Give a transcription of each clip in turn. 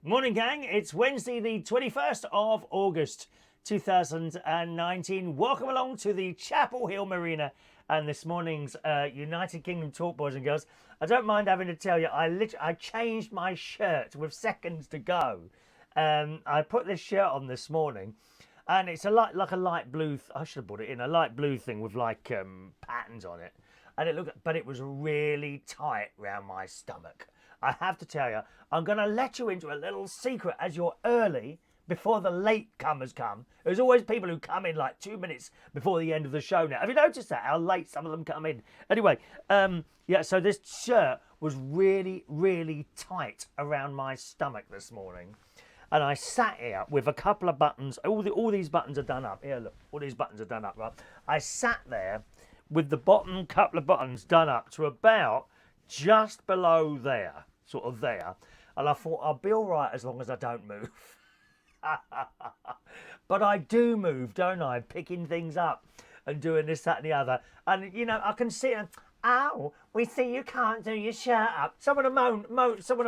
Morning, gang. It's Wednesday, the 21st of August, 2019. Welcome along to the Chapel Hill Marina and this morning's United Kingdom talk, boys and girls. I don't mind having to tell you, I changed my shirt with seconds to go. I put this shirt on this morning, and it's like a light blue. I should have put it in a light blue thing with like patterns on it, and it was really tight round my stomach. I have to tell you, I'm going to let you into a little secret as you're early before the late comers come. There's always people who come in like 2 minutes before the end of the show now. Have you noticed that, how late some of them come in? Anyway, so this shirt was really, really tight around my stomach this morning. And I sat here with a couple of buttons. All these buttons are done up. Here, look, all these buttons are done up, right? I sat there with the bottom couple of buttons done up to about just below there, sort of there, and I thought I'll be all right as long as I don't move. But I do move, don't I? Picking things up and doing this, that, and the other. And you know, I can see it. Ow! We see you can't do your shirt up. Someone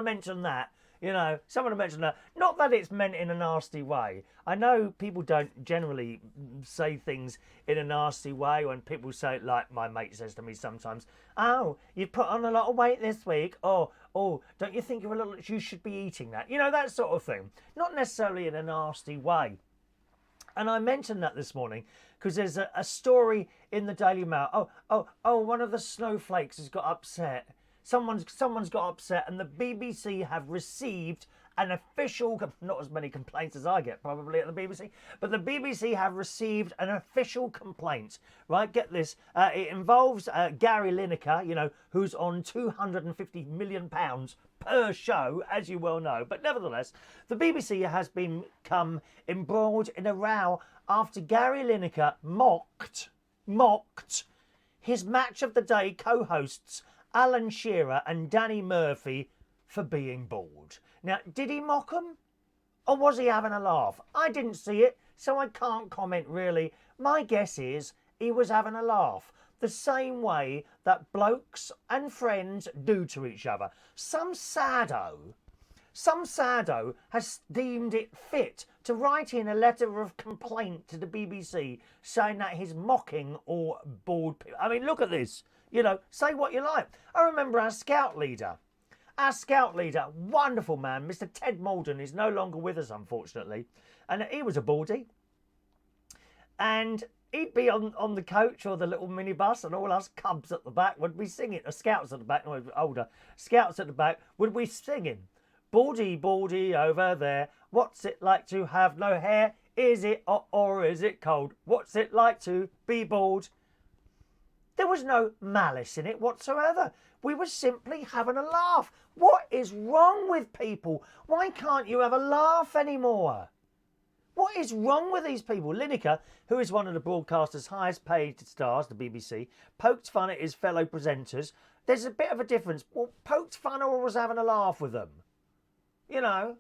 mentioned that. You know, someone mentioned that. Not that it's meant in a nasty way. I know people don't generally say things in a nasty way when people say, like my mate says to me sometimes, oh, you've put on a lot of weight this week. Oh, don't you think you should be eating that? You know, that sort of thing. Not necessarily in a nasty way. And I mentioned that this morning because there's a story in the Daily Mail. One of the snowflakes has got upset. Someone's got upset, and the BBC have received an official, not as many complaints as I get probably at the BBC, but the BBC have received an official complaint, right? Get this, it involves Gary Lineker, you know, who's on £250 million per show, as you well know. But nevertheless, the BBC has become embroiled in a row after Gary Lineker mocked his Match of the Day co-hosts Alan Shearer and Danny Murphy for being bald. Now, did he mock them? Or was he having a laugh? I didn't see it, so I can't comment really. My guess is he was having a laugh. The same way that blokes and friends do to each other. Some saddo has deemed it fit to write in a letter of complaint to the BBC saying that he's mocking all bald people. I mean, look at this. You know, say what you like. I remember our scout leader, wonderful man, Mr. Ted Malden, is no longer with us, unfortunately. And he was a baldy. And he'd be on the coach or the little minibus, and all us cubs at the back would be singing. Or scouts at the back, no, older. Scouts at the back would be singing. Baldy, baldy over there. What's it like to have no hair? Is it hot or is it cold? What's it like to be bald? There was no malice in it whatsoever. We were simply having a laugh. What is wrong with people? Why can't you have a laugh anymore? What is wrong with these people? Lineker, who is one of the broadcaster's highest paid stars, the BBC, poked fun at his fellow presenters. There's a bit of a difference. Well, poked fun or was having a laugh with them? You know,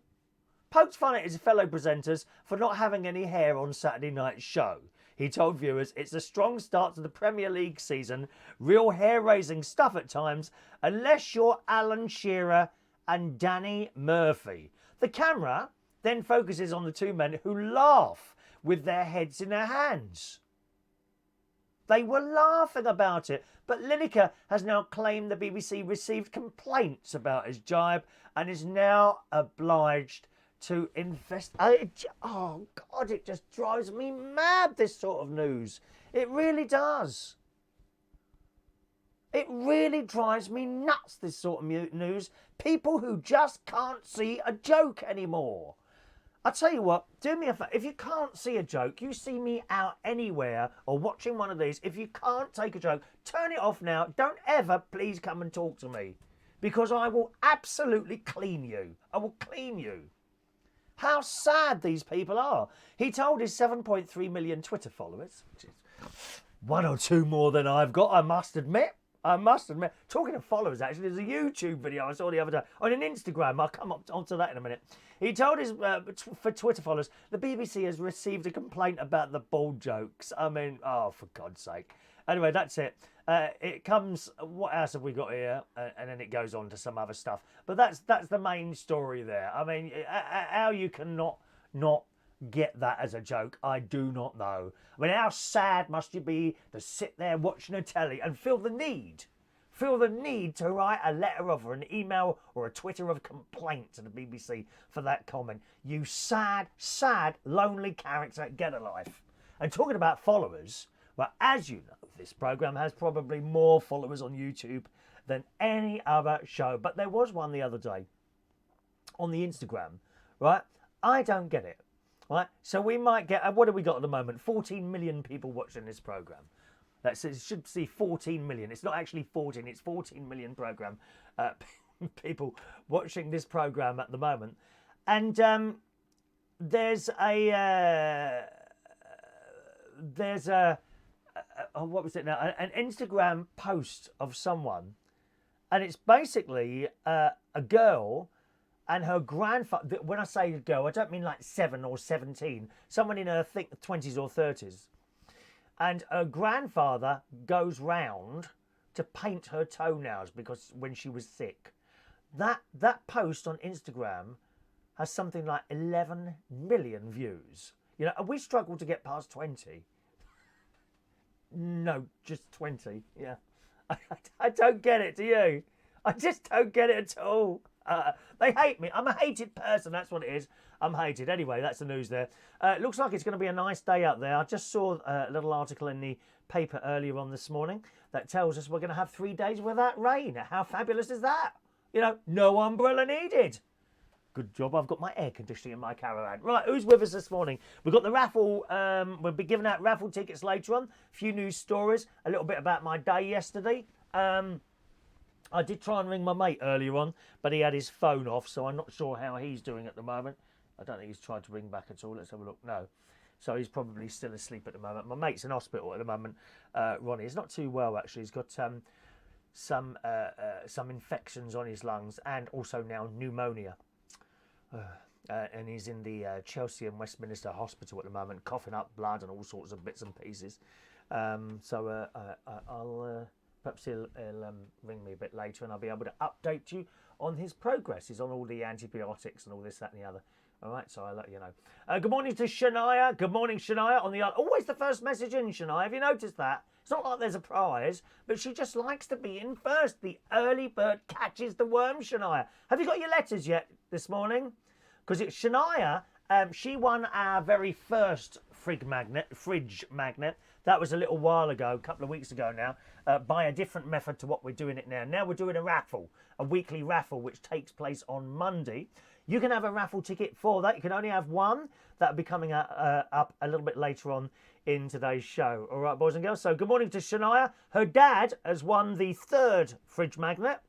poked fun at his fellow presenters for not having any hair on Saturday night's show. He told viewers it's a strong start to the Premier League season, real hair-raising stuff at times, unless you're Alan Shearer and Danny Murphy. The camera then focuses on the two men who laugh with their heads in their hands. They were laughing about it, but Lineker has now claimed the BBC received complaints about his jibe and is now obliged to invest. Oh God, it just drives me mad, this sort of news. It really does. It really drives me nuts, this sort of news. People who just can't see a joke anymore. I tell you what, do me a favour. If you can't see a joke, you see me out anywhere or watching one of these, if you can't take a joke, turn it off now. Don't ever please come and talk to me, because I will absolutely clean you. I will clean you. How sad these people are. He told his 7.3 million Twitter followers, which is one or two more than I've got, I must admit. Talking of followers, actually, there's a YouTube video I saw the other day on an Instagram. I'll come up onto that in a minute. He told his, for Twitter followers, the BBC has received a complaint about the bald jokes. I mean, oh, for God's sake. Anyway, that's it. It comes. What else have we got here? And then it goes on to some other stuff. But that's the main story there. I mean, how you can not get that as a joke, I do not know. I mean, how sad must you be to sit there watching a telly and feel the need to write a letter of or an email or a Twitter of complaint to the BBC for that comment? You sad, lonely character, get a life. And talking about followers, well, as you know, this programme has probably more followers on YouTube than any other show. But there was one the other day on the Instagram, right? I don't get it, right? So we might get, what have we got at the moment? 14 million people watching this programme. It should see 14 million. It's not actually 14, it's 14 million programme people watching this programme at the moment. And there's a what was it now? An Instagram post of someone, and it's basically a girl and her grandfather. When I say girl, I don't mean like 7 or 17. Someone in her 20s or 30s. And her grandfather goes round to paint her toenails because when she was sick. That post on Instagram has something like 11 million views. You know, and we struggle to get past 20. No, just 20. Yeah. I don't get it, do you? I just don't get it at all. They hate me. I'm a hated person. That's what it is. I'm hated. Anyway, that's the news there. Looks like it's going to be a nice day out there. I just saw a little article in the paper earlier on this morning that tells us we're going to have 3 days without rain. How fabulous is that? You know, no umbrella needed. Good job, I've got my air conditioning in my caravan. Right, who's with us this morning? We've got the raffle. We'll be giving out raffle tickets later on. A few news stories. A little bit about my day yesterday. I did try and ring my mate earlier on, but he had his phone off, so I'm not sure how he's doing at the moment. I don't think he's tried to ring back at all. Let's have a look. No. So he's probably still asleep at the moment. My mate's in hospital at the moment, Ronnie. He's not too well, actually. He's got some infections on his lungs and also now pneumonia. And he's in the Chelsea and Westminster Hospital at the moment, coughing up blood and all sorts of bits and pieces. So I'll perhaps he'll ring me a bit later, and I'll be able to update you on his progress. He's on all the antibiotics and all this, that, and the other. All right, so I'll let you know. Good morning to Shania. Good morning, Shania. On the always the first message in, Shania. Have you noticed that? It's not like there's a prize, but she just likes to be in first. The early bird catches the worm, Shania. Have you got your letters yet this morning? Because it's Shania. She won our very first fridge magnet. That was a little while ago, a couple of weeks ago now, by a different method to what we're doing it now. Now we're doing a raffle, a weekly raffle, which takes place on Monday. You can have a raffle ticket for that. You can only have one. That'll be coming up a little bit later on in today's show. All right, boys and girls. So good morning to Shania. Her dad has won the third fridge magnet,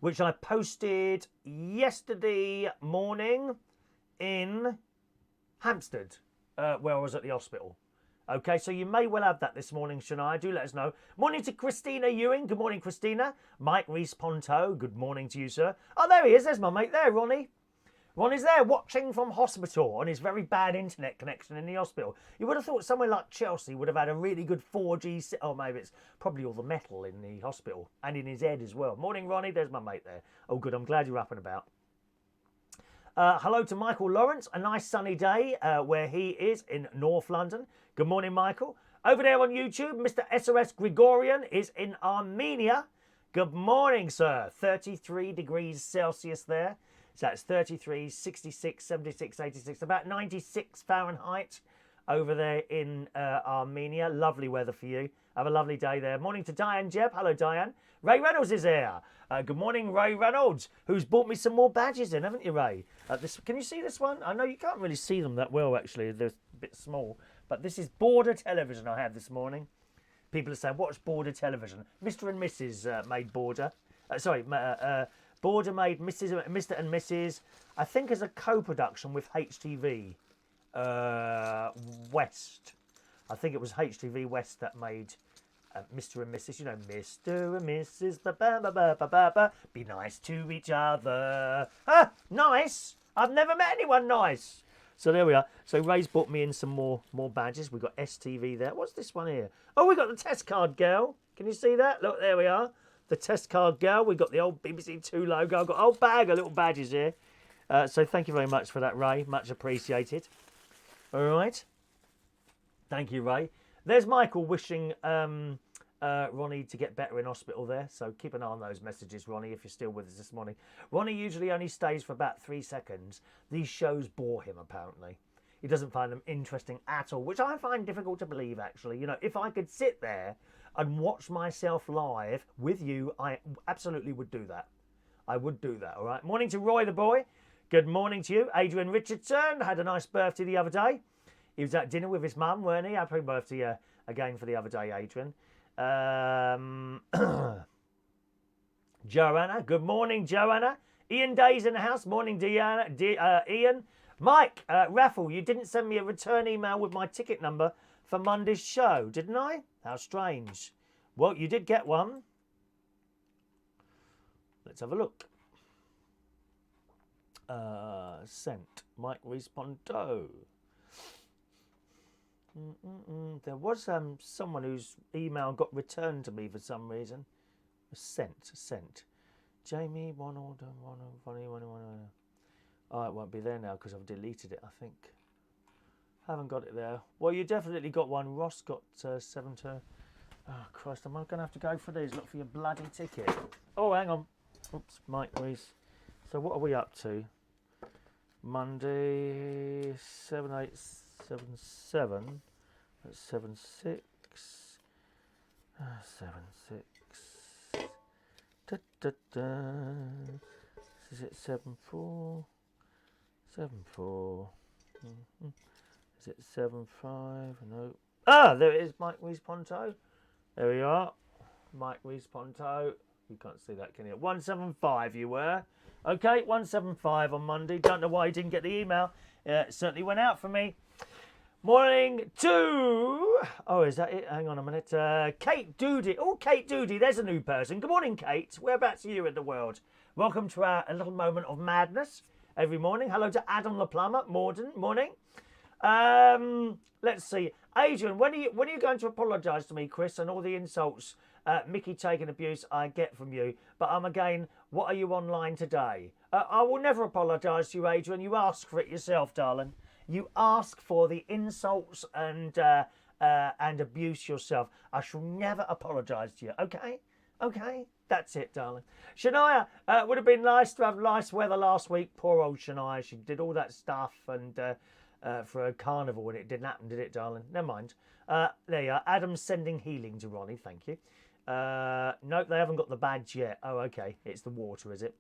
which I posted yesterday morning in Hampstead, where I was at the hospital. Okay, so you may well have that this morning, Shania. Do let us know. Morning to Christina Ewing. Good morning, Christina. Mike Rees-Ponto. Good morning to you, sir. Oh, there he is. There's my mate there, Ronnie. Ronnie's there watching from hospital on his very bad internet connection in the hospital. You would have thought somewhere like Chelsea would have had a really good 4G... Oh, maybe it's probably all the metal in the hospital and in his head as well. Morning, Ronnie. There's my mate there. Oh, good. I'm glad you're up and about. Hello to Michael Lawrence. A nice sunny day where he is in North London. Good morning, Michael. Over there on YouTube, Mr. SOS Gregorian is in Armenia. Good morning, sir. 33 degrees Celsius there. So that's 33, 66, 76, 86, about 96 Fahrenheit over there in Armenia. Lovely weather for you. Have a lovely day there. Morning to Diane Jebb. Hello, Diane. Ray Reynolds is here. Good morning, Ray Reynolds, who's bought me some more badges in, haven't you, Ray? Can you see this one? I know you can't really see them that well, actually. They're a bit small. But this is Border Television I had this morning. People are saying, what's Border Television? Mr. and Mrs. made Border. Border made Mr. and Mrs. I think as a co-production with HTV West. I think it was HTV West that made Mr. and Mrs. You know, Mr. and Mrs. Ba-ba-ba-ba-ba-ba. Be nice to each other. Ah, nice. I've never met anyone nice. So there we are. So Ray's brought me in some more badges. We've got STV there. What's this one here? Oh, we got the test card girl. Can you see that? Look, there we are. The test card girl. We've got the old BBC Two logo. I've got a whole bag of little badges here. So thank you very much for that, Ray. Much appreciated. All right. Thank you, Ray. There's Michael wishing Ronnie to get better in hospital there. So keep an eye on those messages, Ronnie, if you're still with us this morning. Ronnie usually only stays for about 3 seconds. These shows bore him, apparently. He doesn't find them interesting at all, which I find difficult to believe, actually. You know, if I could sit there and watch myself live with you, I absolutely would do that. I would do that, all right? Morning to Roy the boy. Good morning to you. Adrian Richardson had a nice birthday the other day. He was at dinner with his mum, weren't he? Happy birthday again for the other day, Adrian. Joanna. Good morning, Joanna. Ian Day's in the house. Morning, Ian. Mike, Raffle, you didn't send me a return email with my ticket number for Monday's show, didn't I? How strange. Well, you did get one. Let's have a look. Sent. Mike Respondo. There was someone whose email got returned to me for some reason. Sent. Jamie, one order. Oh, it won't be there now because I've deleted it, I think. Haven't got it there. Well, you definitely got one. Ross got 7 to... Oh, Christ, am I going to have to go for these? Look for your bloody ticket. Oh, hang on. Oops, Mike Reese. So what are we up to? Monday, 7877. That's 76. 76. Da, da, da. Is it 74? 74. Is it 75? No. Ah, there it is, Mike Reese Ponto. There we are. Mike Reese Ponto. You can't see that, can you? 175 you were. Okay, 175 on Monday. Don't know why you didn't get the email. It certainly went out for me. Morning to... Oh, is that it? Hang on a minute. Kate Doody. Oh, Kate Doody. There's a new person. Good morning, Kate. Whereabouts are you in the world? Welcome to a little moment of madness every morning. Hello to Adam the Plumber. Morning. Let's see. Adrian, when are you going to apologise to me, Chris, and all the insults, Mickey taking abuse I get from you? But again, what are you online today? I will never apologise to you, Adrian. You ask for it yourself, darling. You ask for the insults and abuse yourself. I shall never apologise to you. Okay? That's it, darling. Shania, would have been nice to have nice weather last week. Poor old Shania. She did all that stuff and for a carnival and it didn't happen, did it, darling? Never mind. There you are. Adam's sending healing to Ronnie. Thank you. Nope, they haven't got the badge yet. Oh, okay. It's the water, is it?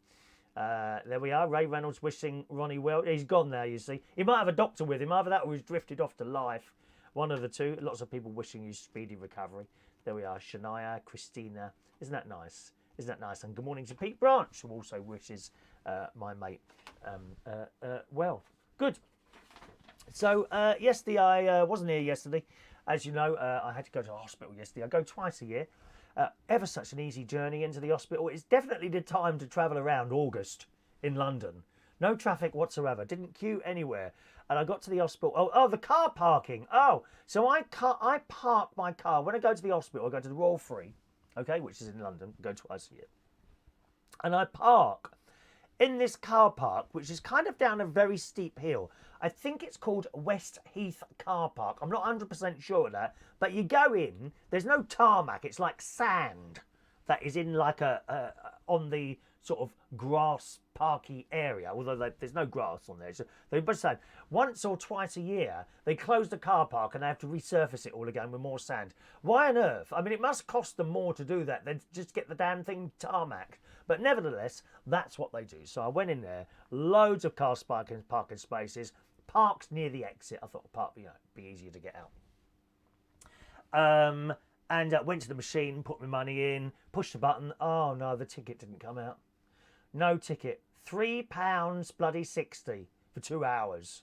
There we are. Ray Reynolds wishing Ronnie well. He's gone now, you see. He might have a doctor with him. Either that or he's drifted off to life. One of the two. Lots of people wishing you speedy recovery. There we are. Shania, Christina. Isn't that nice? And good morning to Pete Branch, who also wishes my mate well. Good. So, yesterday, I wasn't here yesterday. As you know, I had to go to the hospital yesterday. I go twice a year. Ever such an easy journey into the hospital. It's definitely the time to travel around August in London. No traffic whatsoever. Didn't queue anywhere. And I got to the hospital. Oh, the car parking. Oh, so I park my car. When I go to the hospital, I go to the Royal Free, okay, which is in London. I go twice a year. And I park in this car park, which is kind of down a very steep hill. I think it's called West Heath Car Park. I'm not 100% sure of that. But you go in, there's no tarmac. It's like sand that is in like on the sort of grass parky area. Although there's no grass on there. So they must say once or twice a year, they close the car park and they have to resurface it all again with more sand. Why on earth? I mean, it must cost them more to do that than just get the damn thing tarmac. But nevertheless, that's what they do. So I went in there, loads of car parking spaces, parked near the exit. I thought the park would be easier to get out. And went to the machine, put my money in, pushed the button. Oh no, the ticket didn't come out. No ticket. £3 bloody 60 for 2 hours.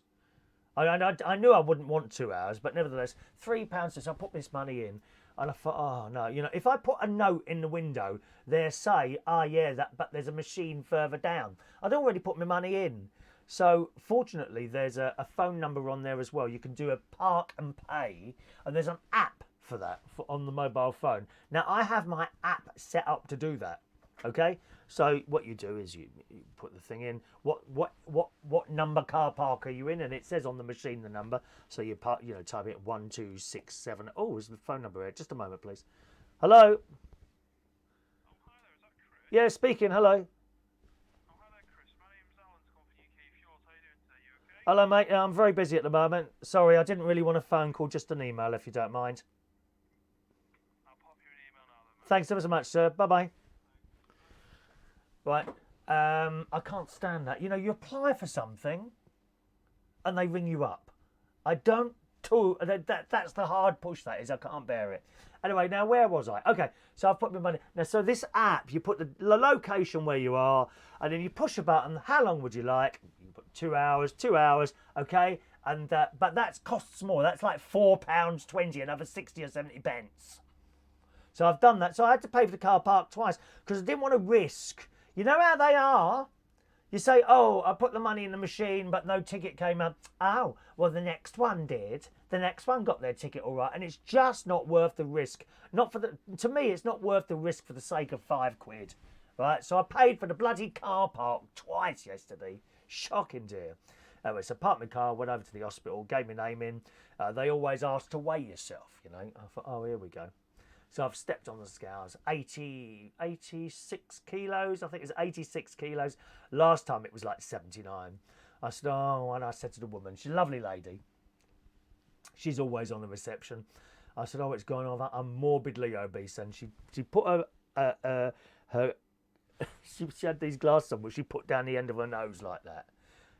I knew I wouldn't want 2 hours, but nevertheless, £3. So I put this money in. And I thought, oh no, if I put a note in the window, they say, but there's a machine further down. I'd already put my money in. So fortunately, there's a phone number on there as well. You can do a park and pay, and there's an app for that on the mobile phone. Now I have my app set up to do that. Okay, so what you do is you put the thing in. What number car park are you in? And it says on the machine the number. So you type it 1267. Oh, is the phone number here? Just a moment, please. Hello. Oh, hi there, is that Chris? Yeah, speaking. Hello. Oh, hi there, Chris. My name's Alan, calling from UK Fuels. How are you doing today? You okay? Hello, mate. I'm very busy at the moment. Sorry, I didn't really want a phone call, just an email, if you don't mind. I'll pop you an email now then, mate. Thanks ever so much, sir. Bye-bye. Right. I can't stand that. You apply for something and they ring you up. I don't do that's the hard push, that is. I can't bear it. Anyway, now where was I? Okay, so I've put my money. Now, so this app, you put the location where you are, and then you push a button. How long would you like? You put 2 hours, okay? And but that costs more. That's like £4.20, another 60 or 70 pence. So I've done that. So I had to pay for the car park twice because I didn't want to risk. You know how they are? You say, oh, I put the money in the machine, but no ticket came up. Oh, well, the next one did. The next one got their ticket all right. And it's just not worth the risk. To me, it's not worth the risk for the sake of £5. Right? So I paid for the bloody car park twice yesterday. Shocking, dear. Anyway, so parked my car, went over to the hospital, gave my name in. They always ask to weigh yourself, I thought, oh, here we go. So I've stepped on the scales, 86 kilos. I think it's 86 kilos. Last time it was like 79. I said, oh, and I said to the woman, she's a lovely lady. She's always on the reception. I said, oh, it's going on. I'm morbidly obese. And she put her she had these glasses on, which she put down the end of her nose like that.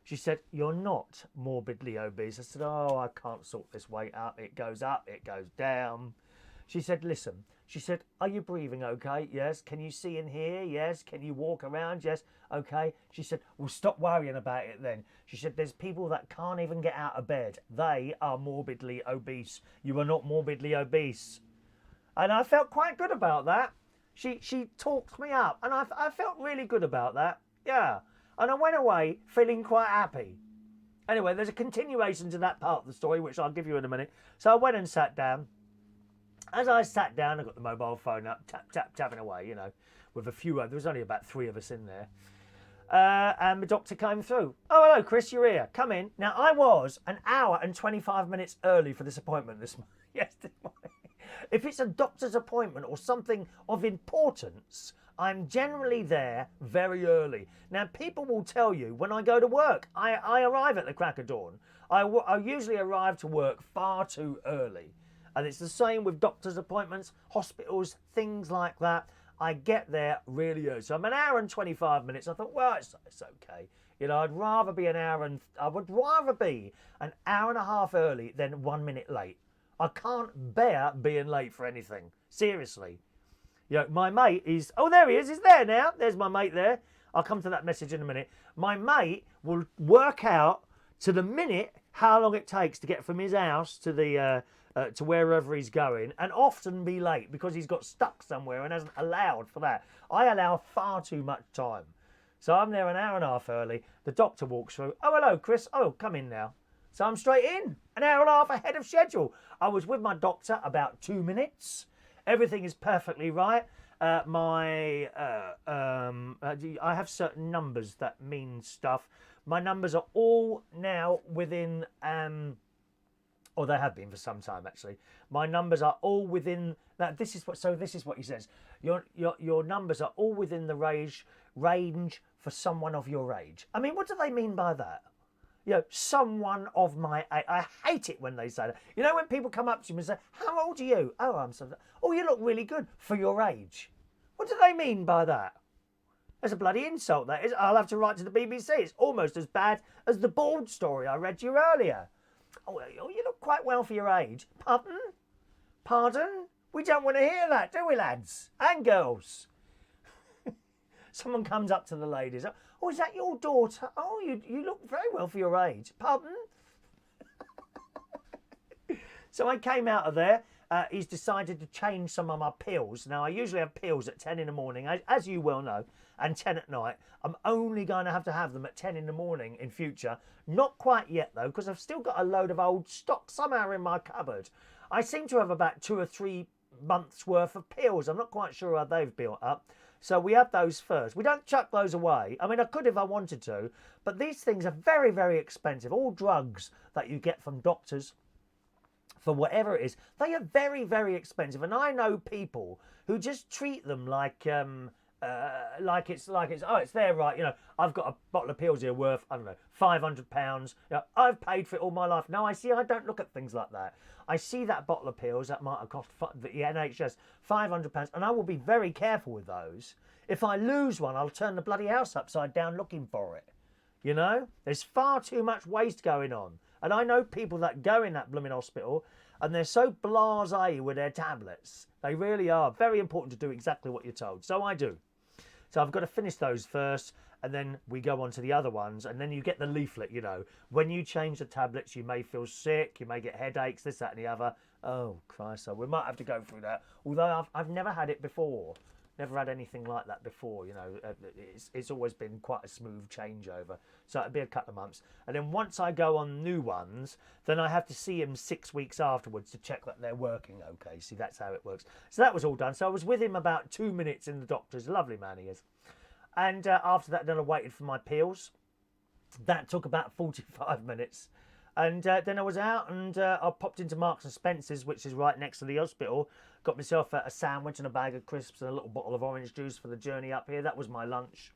She said, you're not morbidly obese. I said, oh, I can't sort this weight up. It goes down. She said, listen, she said, are you breathing okay? Yes. Can you see in here? Yes. Can you walk around? Yes. Okay. She said, well, stop worrying about it then. She said, there's people that can't even get out of bed. They are morbidly obese. You are not morbidly obese. And I felt quite good about that. She talked me up and I felt really good about that. Yeah. And I went away feeling quite happy. Anyway, there's a continuation to that part of the story, which I'll give you in a minute. So I went and sat down. As I sat down, I got the mobile phone up, tapping away, with a few others. There was only about 3 of us in there. And the doctor came through. Oh, hello, Chris, you're here. Come in. Now, I was an hour and 25 minutes early for this appointment yesterday morning. If it's a doctor's appointment or something of importance, I'm generally there very early. Now, people will tell you when I go to work, I arrive at the crack of dawn. I usually arrive to work far too early. And it's the same with doctor's appointments, hospitals, things like that. I get there really early. So I'm an hour and 25 minutes. I thought, well, it's okay. I would rather be an hour and a half early than 1 minute late. I can't bear being late for anything. Seriously. My mate is, oh, there he is. He's there now. There's my mate there. I'll come to that message in a minute. My mate will work out to the minute how long it takes to get from his house to the to wherever he's going, and often be late because he's got stuck somewhere and hasn't allowed for that. I allow far too much time. So I'm there an hour and a half early. The doctor walks through. Oh, hello, Chris. Oh, come in now. So I'm straight in, an hour and a half ahead of schedule. I was with my doctor about 2 minutes. Everything is perfectly right. I have certain numbers that mean stuff. My numbers are all now within, or they have been for some time actually. My numbers are all within that. This is what he says. Your numbers are all within the range for someone of your age. I mean, what do they mean by that? Someone of my age. I hate it when they say that. When people come up to me and say, how old are you? Oh, I'm so. Oh, you look really good for your age. What do they mean by that? That's a bloody insult, that is. I'll have to write to the BBC. It's almost as bad as the bald story I read you earlier. Oh, you look quite well for your age. Pardon? Pardon? We don't want to hear that, do we, lads? And girls. Someone comes up to the ladies. Oh, is that your daughter? Oh, you look very well for your age. Pardon? So I came out of there. he's decided to change some of my pills. Now, I usually have pills at 10 in the morning, as you well know, and 10 at night. I'm only going to have them at 10 in the morning in future. Not quite yet, though, because I've still got a load of old stock somehow in my cupboard. I seem to have about 2 or 3 months' worth of pills. I'm not quite sure how they've built up. So we have those first. We don't chuck those away. I mean, I could if I wanted to, but these things are very, very expensive. All drugs that you get from doctors, for whatever it is, they are very, very expensive. And I know people who just treat them like it's there, right? You know, I've got a bottle of pills here worth, I don't know, £500. You know, I've paid for it all my life. No, I don't look at things like that. I see that bottle of pills that might have cost the NHS £500, and I will be very careful with those. If I lose one, I'll turn the bloody house upside down looking for it. You know, there's far too much waste going on. And I know people that go in that blooming hospital and they're so blasé with their tablets. They really are. Very important to do exactly what you're told. So I do. So I've got to finish those first, and then we go on to the other ones, and then you get the leaflet, you know. When you change the tablets, you may feel sick, you may get headaches, this, that, and the other. Oh, Christ, so we might have to go through that. Although I've never had it before. Never had anything like that before, you know. It's always been quite a smooth changeover. So it'll be a couple of months. And then once I go on new ones, then I have to see him 6 weeks afterwards to check that they're working okay. See, that's how it works. So that was all done. So I was with him about 2 minutes in the doctor's. Lovely man he is. And after that, then I waited for my pills. That took about 45 minutes. And then I was out and I popped into Marks and Spencer's, which is right next to the hospital. Got myself a sandwich and a bag of crisps and a little bottle of orange juice for the journey up here. That was my lunch.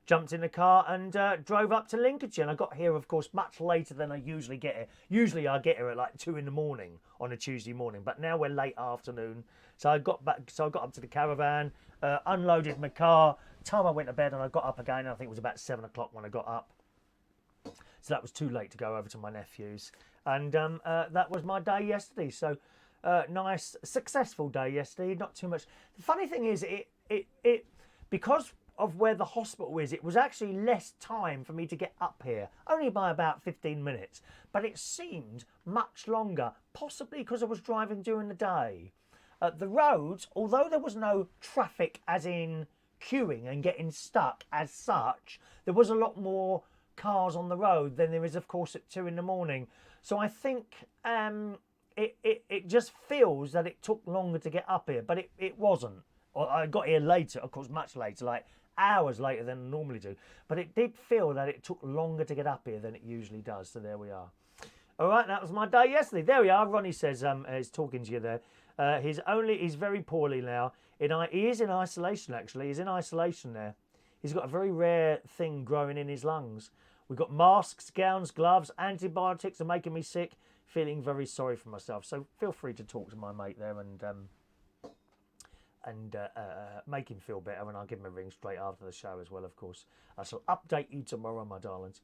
Jumped in the car and drove up to Lincolnshire. And I got here, of course, much later than I usually get here. Usually I get here at like 2 in the morning on a Tuesday morning. But now we're late afternoon. So I got up to the caravan, unloaded my car. Time I went to bed and I got up again. I think it was about 7 o'clock when I got up. So that was too late to go over to my nephew's. And that was my day yesterday. So nice, successful day yesterday. Not too much. The funny thing is, it because of where the hospital is, it was actually less time for me to get up here. Only by about 15 minutes. But it seemed much longer, possibly because I was driving during the day. The roads, although there was no traffic as in queuing and getting stuck as such, there was a lot more cars on the road than there is, of course, at 2 in the morning. So I think it just feels that it took longer to get up here, but it wasn't. I got here later, of course, much later, like hours later than I normally do. But it did feel that it took longer to get up here than it usually does. So there we are. All right, that was my day yesterday. There we are. Ronnie says he's talking to you there. He's very poorly now. He is in isolation, actually. He's in isolation there. He's got a very rare thing growing in his lungs. We've got masks, gowns, gloves, antibiotics are making me sick. Feeling very sorry for myself. So feel free to talk to my mate there and make him feel better. And I'll give him a ring straight after the show as well, of course. I shall update you tomorrow, my darlings.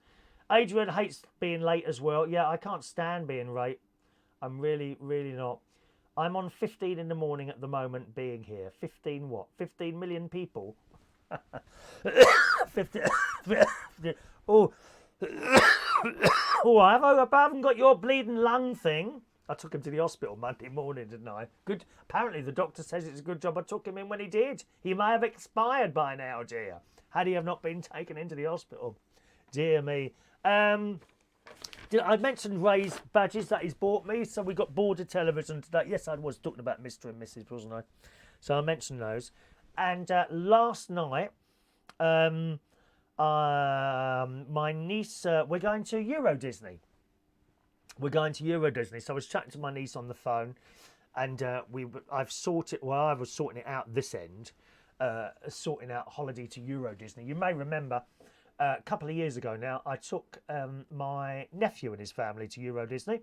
Adrian hates being late as well. Yeah, I can't stand being late. I'm really, really not. I'm on 15 in the morning at the moment being here. 15 what? 15 million people? 50, oh, oh, I haven't got your bleeding lung thing. I took him to the hospital Monday morning, didn't I? Good. Apparently the doctor says it's a good job I took him in when he did. He may have expired by now, dear. Had he have not been taken into the hospital. Dear me. I mentioned Ray's badges that he's bought me. So we got border television today. Yes, I was talking about Mr. and Mrs., wasn't I? So I mentioned those. And last night, my niece, we're going to Euro Disney. We're going to Euro Disney. So I was chatting to my niece on the phone, and I was sorting it out this end, sorting out holiday to Euro Disney. You may remember a couple of years ago now, I took my nephew and his family to Euro Disney.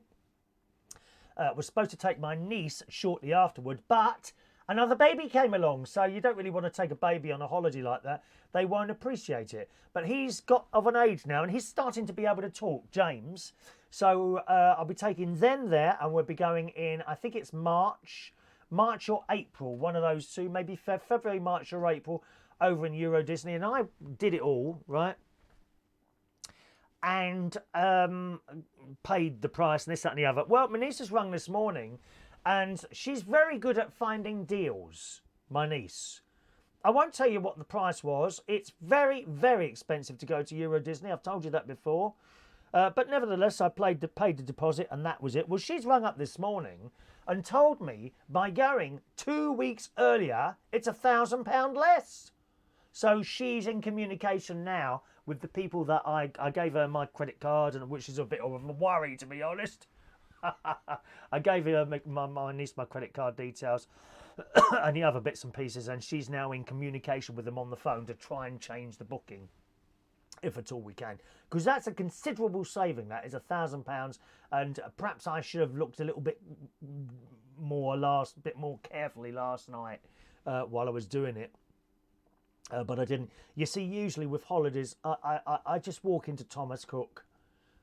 Was supposed to take my niece shortly afterward, but another baby came along, so you don't really want to take a baby on a holiday like that. They won't appreciate it. But he's got of an age now, and he's starting to be able to talk, James. So I'll be taking them there, and we'll be going in, I think it's March or April, one of those two, maybe February, March or April, over in Euro Disney. And I did it all, right? And paid the price and this, that and the other. Well, my niece has rung this morning And she's very good at finding deals, my niece. I won't tell you what the price was. It's very, very expensive to go to Euro Disney. I've told you that before. But nevertheless, I paid the deposit and that was it. Well, she's rung up this morning and told me by going 2 weeks earlier, it's £1,000 less. So she's in communication now with the people that I gave her my credit card, and which is a bit of a worry, to be honest. I gave her my niece my credit card details and the other bits and pieces, and she's now in communication with them on the phone to try and change the booking, if at all we can, because that's a considerable saving. That is £1,000, and perhaps I should have looked a little bit more carefully last night while I was doing it. But I didn't. You see, usually with holidays, I just walk into Thomas Cook.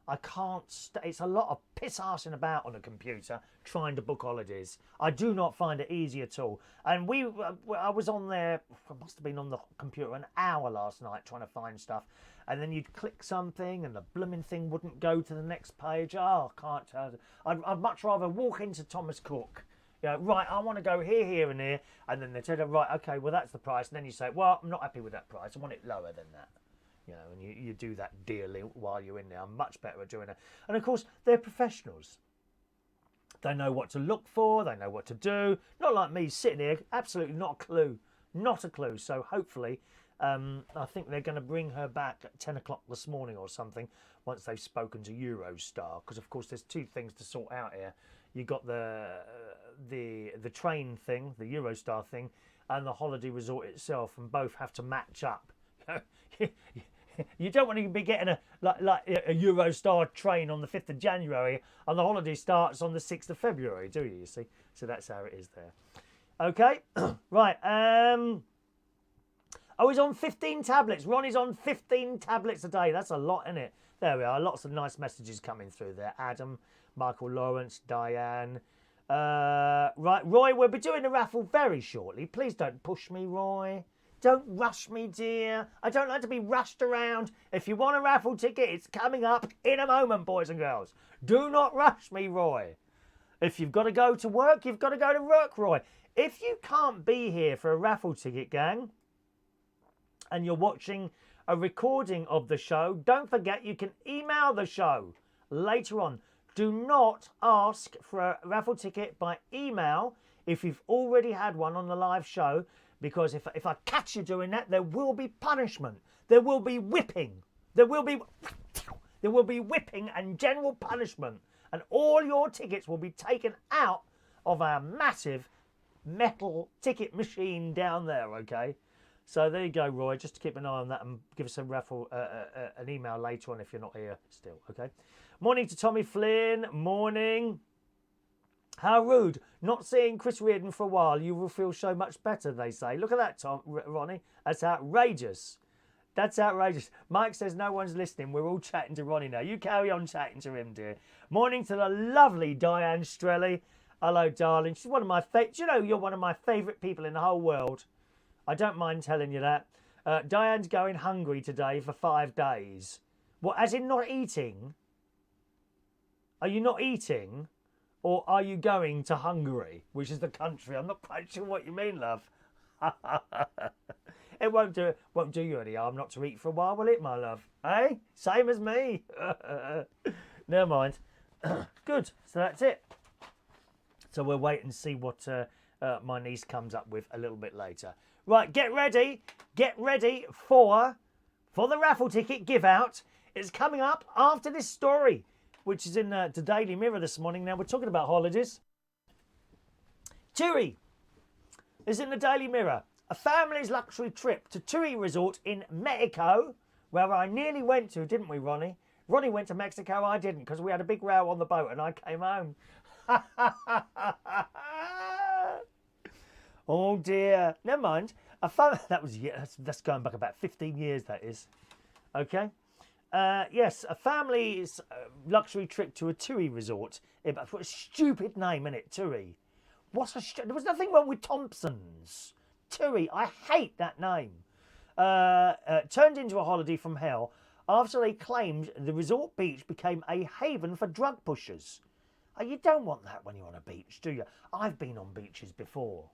I can't. It's a lot of piss-arsing about on a computer trying to book holidays. I do not find it easy at all. And I was on there. I must have been on the computer an hour last night trying to find stuff. And then you'd click something, and the blooming thing wouldn't go to the next page. Oh, I can't tell. I'd much rather walk into Thomas Cook. Yeah, right, I want to go here, here, and here. And then they tell you, right, okay, well, that's the price. And then you say, well, I'm not happy with that price. I want it lower than that. You know, and you do that deal while you're in there. I'm much better at doing it. And, of course, they're professionals. They know what to look for. They know what to do. Not like me sitting here, absolutely not a clue. Not a clue. So, hopefully, I think they're going to bring her back at 10 o'clock this morning or something once they've spoken to Eurostar. Because, of course, there's two things to sort out here. You got the train thing, the Eurostar thing, and the holiday resort itself, and both have to match up. You don't want to be getting a Eurostar train on the 5th of January and the holiday starts on the 6th of February, do you? You see, so that's how it is there. Okay, right. Oh, he's on 15 tablets. Ronnie's on 15 tablets a day. That's a lot, isn't it? There we are. Lots of nice messages coming through there. Adam, Michael Lawrence, Diane. Right, Roy, we'll be doing a raffle very shortly. Please don't push me, Roy. Don't rush me, dear. I don't like to be rushed around. If you want a raffle ticket, it's coming up in a moment, boys and girls. Do not rush me, Roy. If you've got to go to work, you've got to go to work, Roy. If you can't be here for a raffle ticket, gang, and you're watching a recording of the show, don't forget you can email the show later on. Do not ask for a raffle ticket by email if you've already had one on the live show, because if I catch you doing that, there will be punishment. There will be whipping. There will be whipping and general punishment, and all your tickets will be taken out of our massive metal ticket machine down there. Okay. So there you go, Roy. Just to keep an eye on that and give us a raffle, an email later on if you're not here still. Okay. Morning to Tommy Flynn. Morning. How rude. Not seeing Chris Reardon for a while. You will feel so much better, they say. Look at that, Ronnie. That's outrageous. That's outrageous. Mike says no one's listening. We're all chatting to Ronnie now. You carry on chatting to him, dear. Morning to the lovely Diane Strelly. Hello, darling. She's one of my you know, you're one of my favourite people in the whole world. I don't mind telling you that. Diane's going hungry today for 5 days. What, as in not eating? Are you not eating? Or are you going to Hungary, which is the country? I'm not quite sure what you mean, love. It won't do you any harm not to eat for a while, will it, my love? Eh? Same as me. Never mind. Good. So that's it. So we'll wait and see what my niece comes up with a little bit later. Right, get ready. Get ready for the raffle ticket give out. It's coming up after this story, which is in the Daily Mirror this morning. Now, we're talking about holidays. Tui is in the Daily Mirror. A family's luxury trip to Tui Resort in Mexico, where I nearly went to, didn't we, Ronnie? Ronnie went to Mexico, I didn't, because we had a big row on the boat and I came home. Oh, dear. Never mind. That's going back about 15 years, that is. Okay. Yes, a family's luxury trip to a Tui resort. What a stupid name, innit? Tui. There was nothing wrong with Thompson's. Tui. I hate that name. Turned into a holiday from hell after they claimed the resort beach became a haven for drug pushers. Oh, you don't want that when you're on a beach, do you? I've been on beaches before.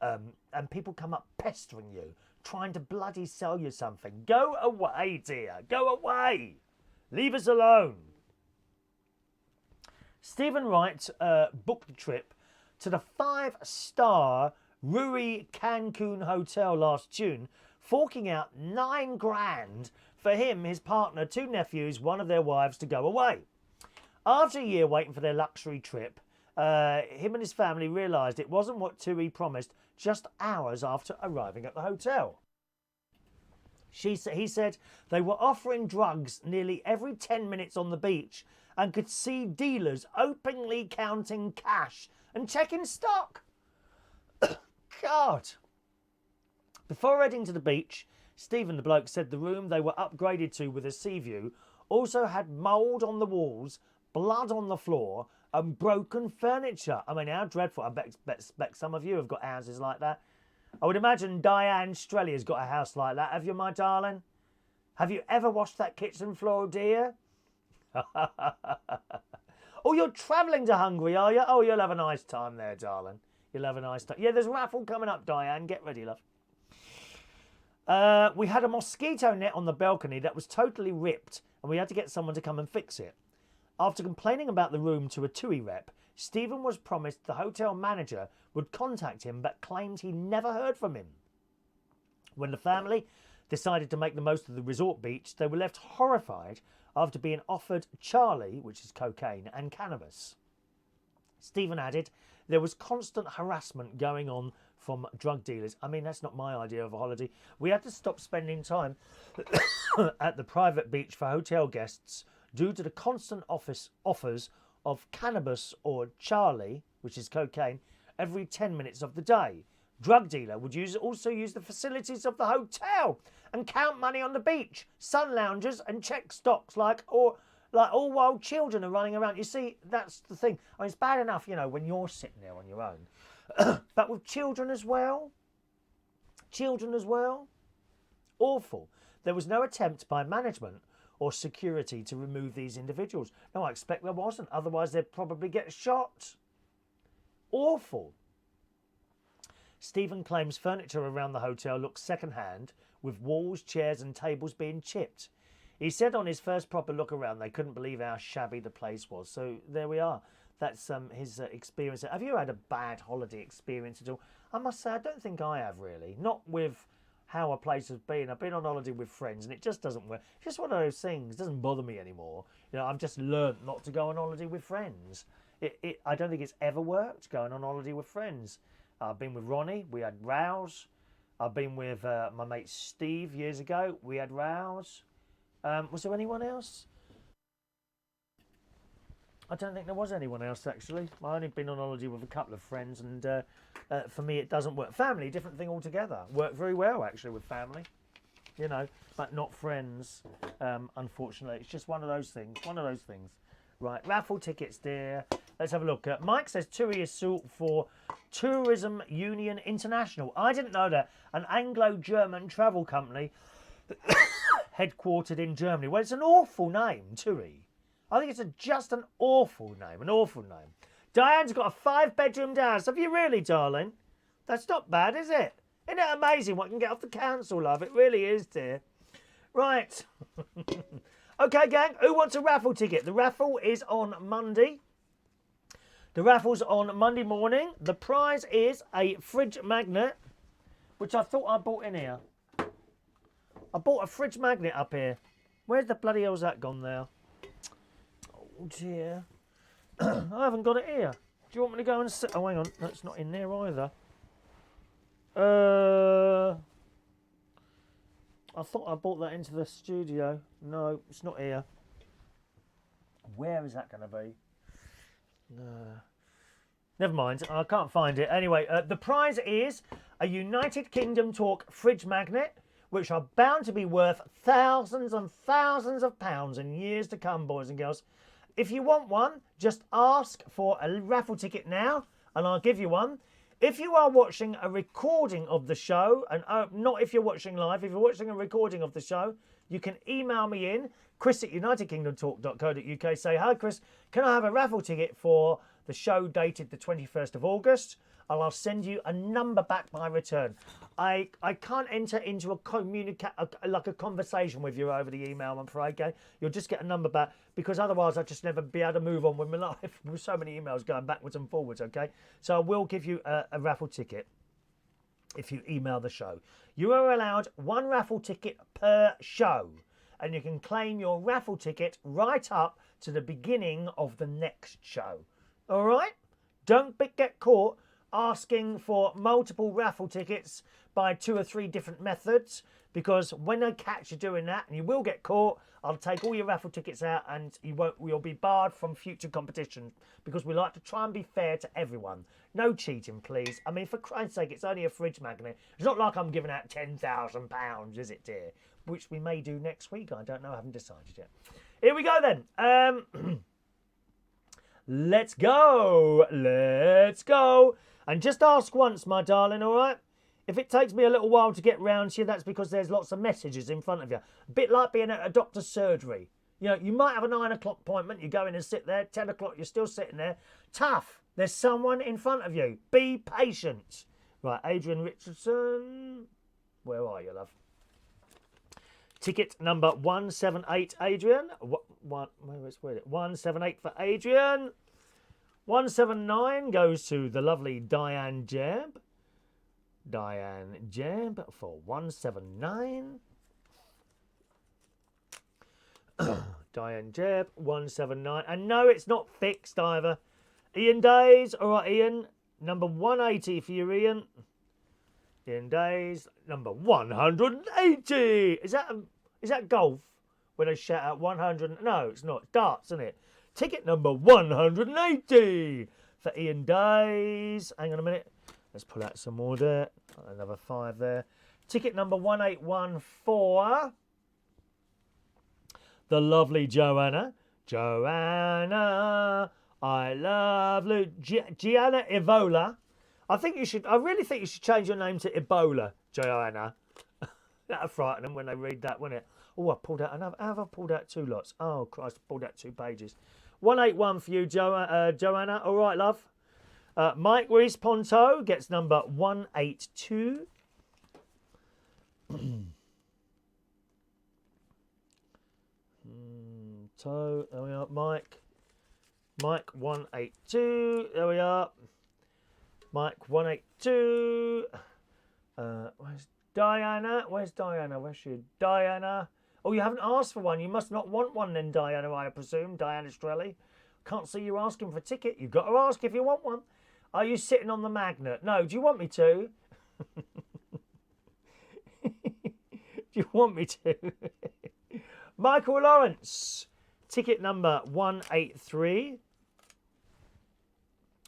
And people come up pestering you, trying to bloody sell you something. Go away, dear. Go away. Leave us alone. Stephen Wright booked the trip to the 5-star Rorie Cancun Hotel last June, forking out $9,000 for him, his partner, 2 nephews, one of their wives to go away. After a year waiting for their luxury trip, him and his family realised it wasn't what Tui promised just hours after arriving at the hotel. He said they were offering drugs nearly every 10 minutes on the beach and could see dealers openly counting cash and checking stock. God. Before heading to the beach, Stephen the bloke said the room they were upgraded to with a sea view also had mould on the walls, blood on the floor and broken furniture. I mean, how dreadful. I bet some of you have got houses like that. I would imagine Diane Strelley's got a house like that. Have you, my darling? Have you ever washed that kitchen floor, dear? Oh, you're travelling to Hungary, are you? Oh, you'll have a nice time there, darling. You'll have a nice time. Yeah, there's a raffle coming up, Diane. Get ready, love. We had a mosquito net on the balcony that was totally ripped and we had to get someone to come and fix it. After complaining about the room to a TUI rep, Stephen was promised the hotel manager would contact him but claimed he never heard from him. When the family decided to make the most of the resort beach, they were left horrified after being offered Charlie, which is cocaine, and cannabis. Stephen added there was constant harassment going on from drug dealers. I mean, that's not my idea of a holiday. We had to stop spending time at the private beach for hotel guests due to the constant offers of cannabis or Charlie, which is cocaine, every 10 minutes of the day. Drug dealer would also use the facilities of the hotel and count money on the beach, sun loungers and check stocks like all while children are running around. You see, that's the thing. I mean, it's bad enough, you know, when you're sitting there on your own. But with children as well, awful. There was no attempt by management or security to remove these individuals. No, I expect there wasn't. Otherwise, they'd probably get shot. Awful. Stephen claims furniture around the hotel looks second-hand, with walls, chairs and tables being chipped. He said on his first proper look around, they couldn't believe how shabby the place was. So there we are. That's his experience. Have you had a bad holiday experience at all? I must say, I don't think I have really. Not with how a place has been. I've been on holiday with friends and it just doesn't work. It's just one of those things. It doesn't bother me anymore. You know, I've just learnt not to go on holiday with friends. I don't think it's ever worked going on holiday with friends. I've been with Ronnie. We had rows. I've been with my mate Steve years ago. We had rows. Was there anyone else? I don't think there was anyone else actually. I've only been on holiday with a couple of friends and for me it doesn't work. Family, different thing altogether. Worked very well actually with family, you know, but not friends, unfortunately. It's just one of those things, Right, raffle tickets, dear. Let's have a look. Mike says TUI is sought for Tourism Union International. I didn't know that. An Anglo-German travel company headquartered in Germany. Well, it's an awful name, TUI. I think it's just an awful name, Diane's got a 5-bedroom house. Have you really, darling? That's not bad, is it? Isn't it amazing what can get off the council, love? It really is, dear. Right. Okay, gang, who wants a raffle ticket? The raffle is on Monday. The raffle's on Monday morning. The prize is a fridge magnet, which I thought I bought in here. I bought a fridge magnet up here. Where's the bloody hell's that gone now? Oh dear. I haven't got it here. Do you want me to go and sit? Oh, hang on. No, it's not in there either. I thought I bought that into the studio. No, it's not here. Where is that going to be? Never mind. I can't find it. Anyway, the prize is a United Kingdom Talk fridge magnet, which are bound to be worth thousands and thousands of pounds in years to come, boys and girls. If you want one, just ask for a raffle ticket now, and I'll give you one. If you are watching a recording of the show, and not if you're watching live, if you're watching a recording of the show, you can email me in, chris@unitedkingdomtalk.co.uk. Say, hi Chris, can I have a raffle ticket for the show dated the 21st of August? And I'll send you a number back by return. I can't enter into a conversation with you over the email, I'm afraid. Okay? You'll just get a number back, because otherwise I'll just never be able to move on with my life with so many emails going backwards and forwards. Okay, so I will give you a raffle ticket if you email the show. You are allowed one raffle ticket per show, and you can claim your raffle ticket right up to the beginning of the next show. All right? Don't get caught asking for multiple raffle tickets by 2 or 3 different methods, because when I catch you doing that, and you will get caught, I'll take all your raffle tickets out and you'll be barred from future competition, because we like to try and be fair to everyone. No cheating, please. I mean, for Christ's sake, it's only a fridge magnet. It's not like I'm giving out £10,000, is it, dear? Which we may do next week. I don't know. I haven't decided yet. Here we go then. Let's go. Let's go. And just ask once, my darling, all right? If it takes me a little while to get round to you, that's because there's lots of messages in front of you. A bit like being at a doctor's surgery. You know, you might have a 9 o'clock appointment, you go in and sit there, 10 o'clock, you're still sitting there. Tough. There's someone in front of you. Be patient. Right, Adrian Richardson. Where are you, love? Ticket number 178, Adrian. Where is it? 178 for Adrian. 179 goes to the lovely Diane Jebb. Diane Jebb for 179. Diane Jebb, 179. And no, it's not fixed either. Ian Days. All right, Ian. Number 180 for you, Ian. Ian Days. Number 180. Is that golf? When they shout out 100? No, it's not. It's darts, isn't it? Ticket number 180 for Ian Days. Hang on a minute. Let's pull out some more there. Another 5 there. Ticket number 1814. The lovely Joanna. Joanna, I love you. Gianna Evola. I really think you should change your name to Ebola, Joanna. That'll frighten them when they read that, wouldn't it? Oh, I pulled out another. Have I pulled out 2 lots? Oh, Christ, I pulled out 2 pages. 181 for you, Joanna. All right, love. Mike Reese Ponto gets number 182. There we are, Mike. Mike 182. There we are. Mike 182. Where's Diana? Where's Diana? Where's she? Diana. Oh, you haven't asked for one. You must not want one then, Diana, I presume. Diana Strelly. Can't see you asking for a ticket. You've got to ask if you want one. Are you sitting on the magnet? No. Do you want me to? Do you want me to? Michael Lawrence. Ticket number 183.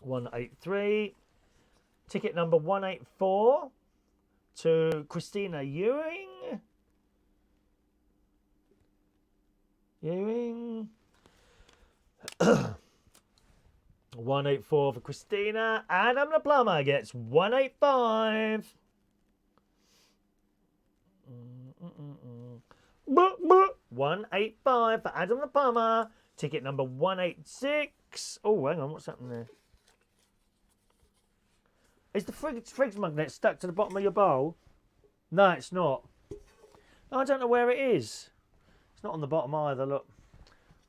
183. Ticket number 184 to Christina Ewing. 184 for Christina. Adam the plumber gets 185. 185 for Adam the plumber. Ticket number 186. Oh, hang on, what's happening there? Is the fridge magnet stuck to the bottom of your bowl? No, it's not. I don't know where it is. It's not on the bottom either, look.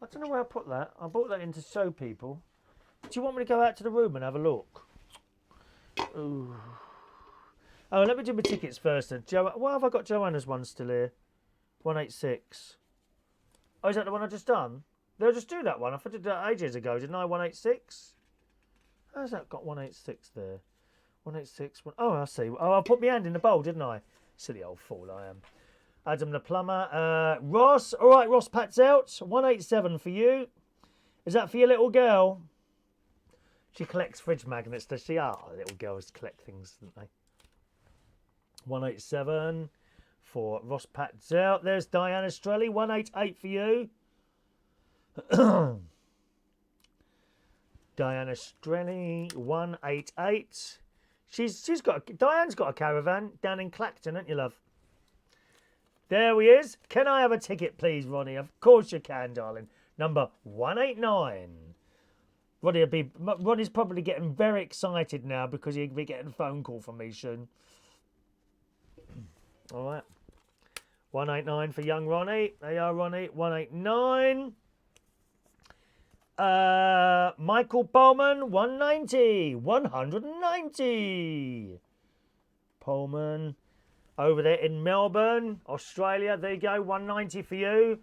I don't know where I put that. I bought that in to show people. Do you want me to go out to the room and have a look? Ooh. Oh, let me do my tickets first then. Why have I got Joanna's one still here? 186. Oh, is that the one I just done? They'll just do that one. I did that ages ago, didn't I? 186? How's that got 186 there? 186. Oh, I see. Oh, I put my hand in the bowl, didn't I? Silly old fool I am. Adam the plumber. Ross. All right, Ross Pat's out. 187 for you. Is that for your little girl? She collects fridge magnets, does she? Ah, little girls collect things, don't they? 187 for Ross Pat's out. There's Diana Strelly. 188 for you. Diana Strelly. 188. Diane's got a caravan down in Clacton, haven't you, love? There he is. Can I have a ticket, please, Ronnie? Of course you can, darling. Number 189. Ronnie's probably getting very excited now because he'll be getting a phone call from me soon. All right. 189 for young Ronnie. There you are, Ronnie. 189. Michael Pullman, 190. 190. Pullman. Over there in Melbourne, Australia. There you go, 190 for you.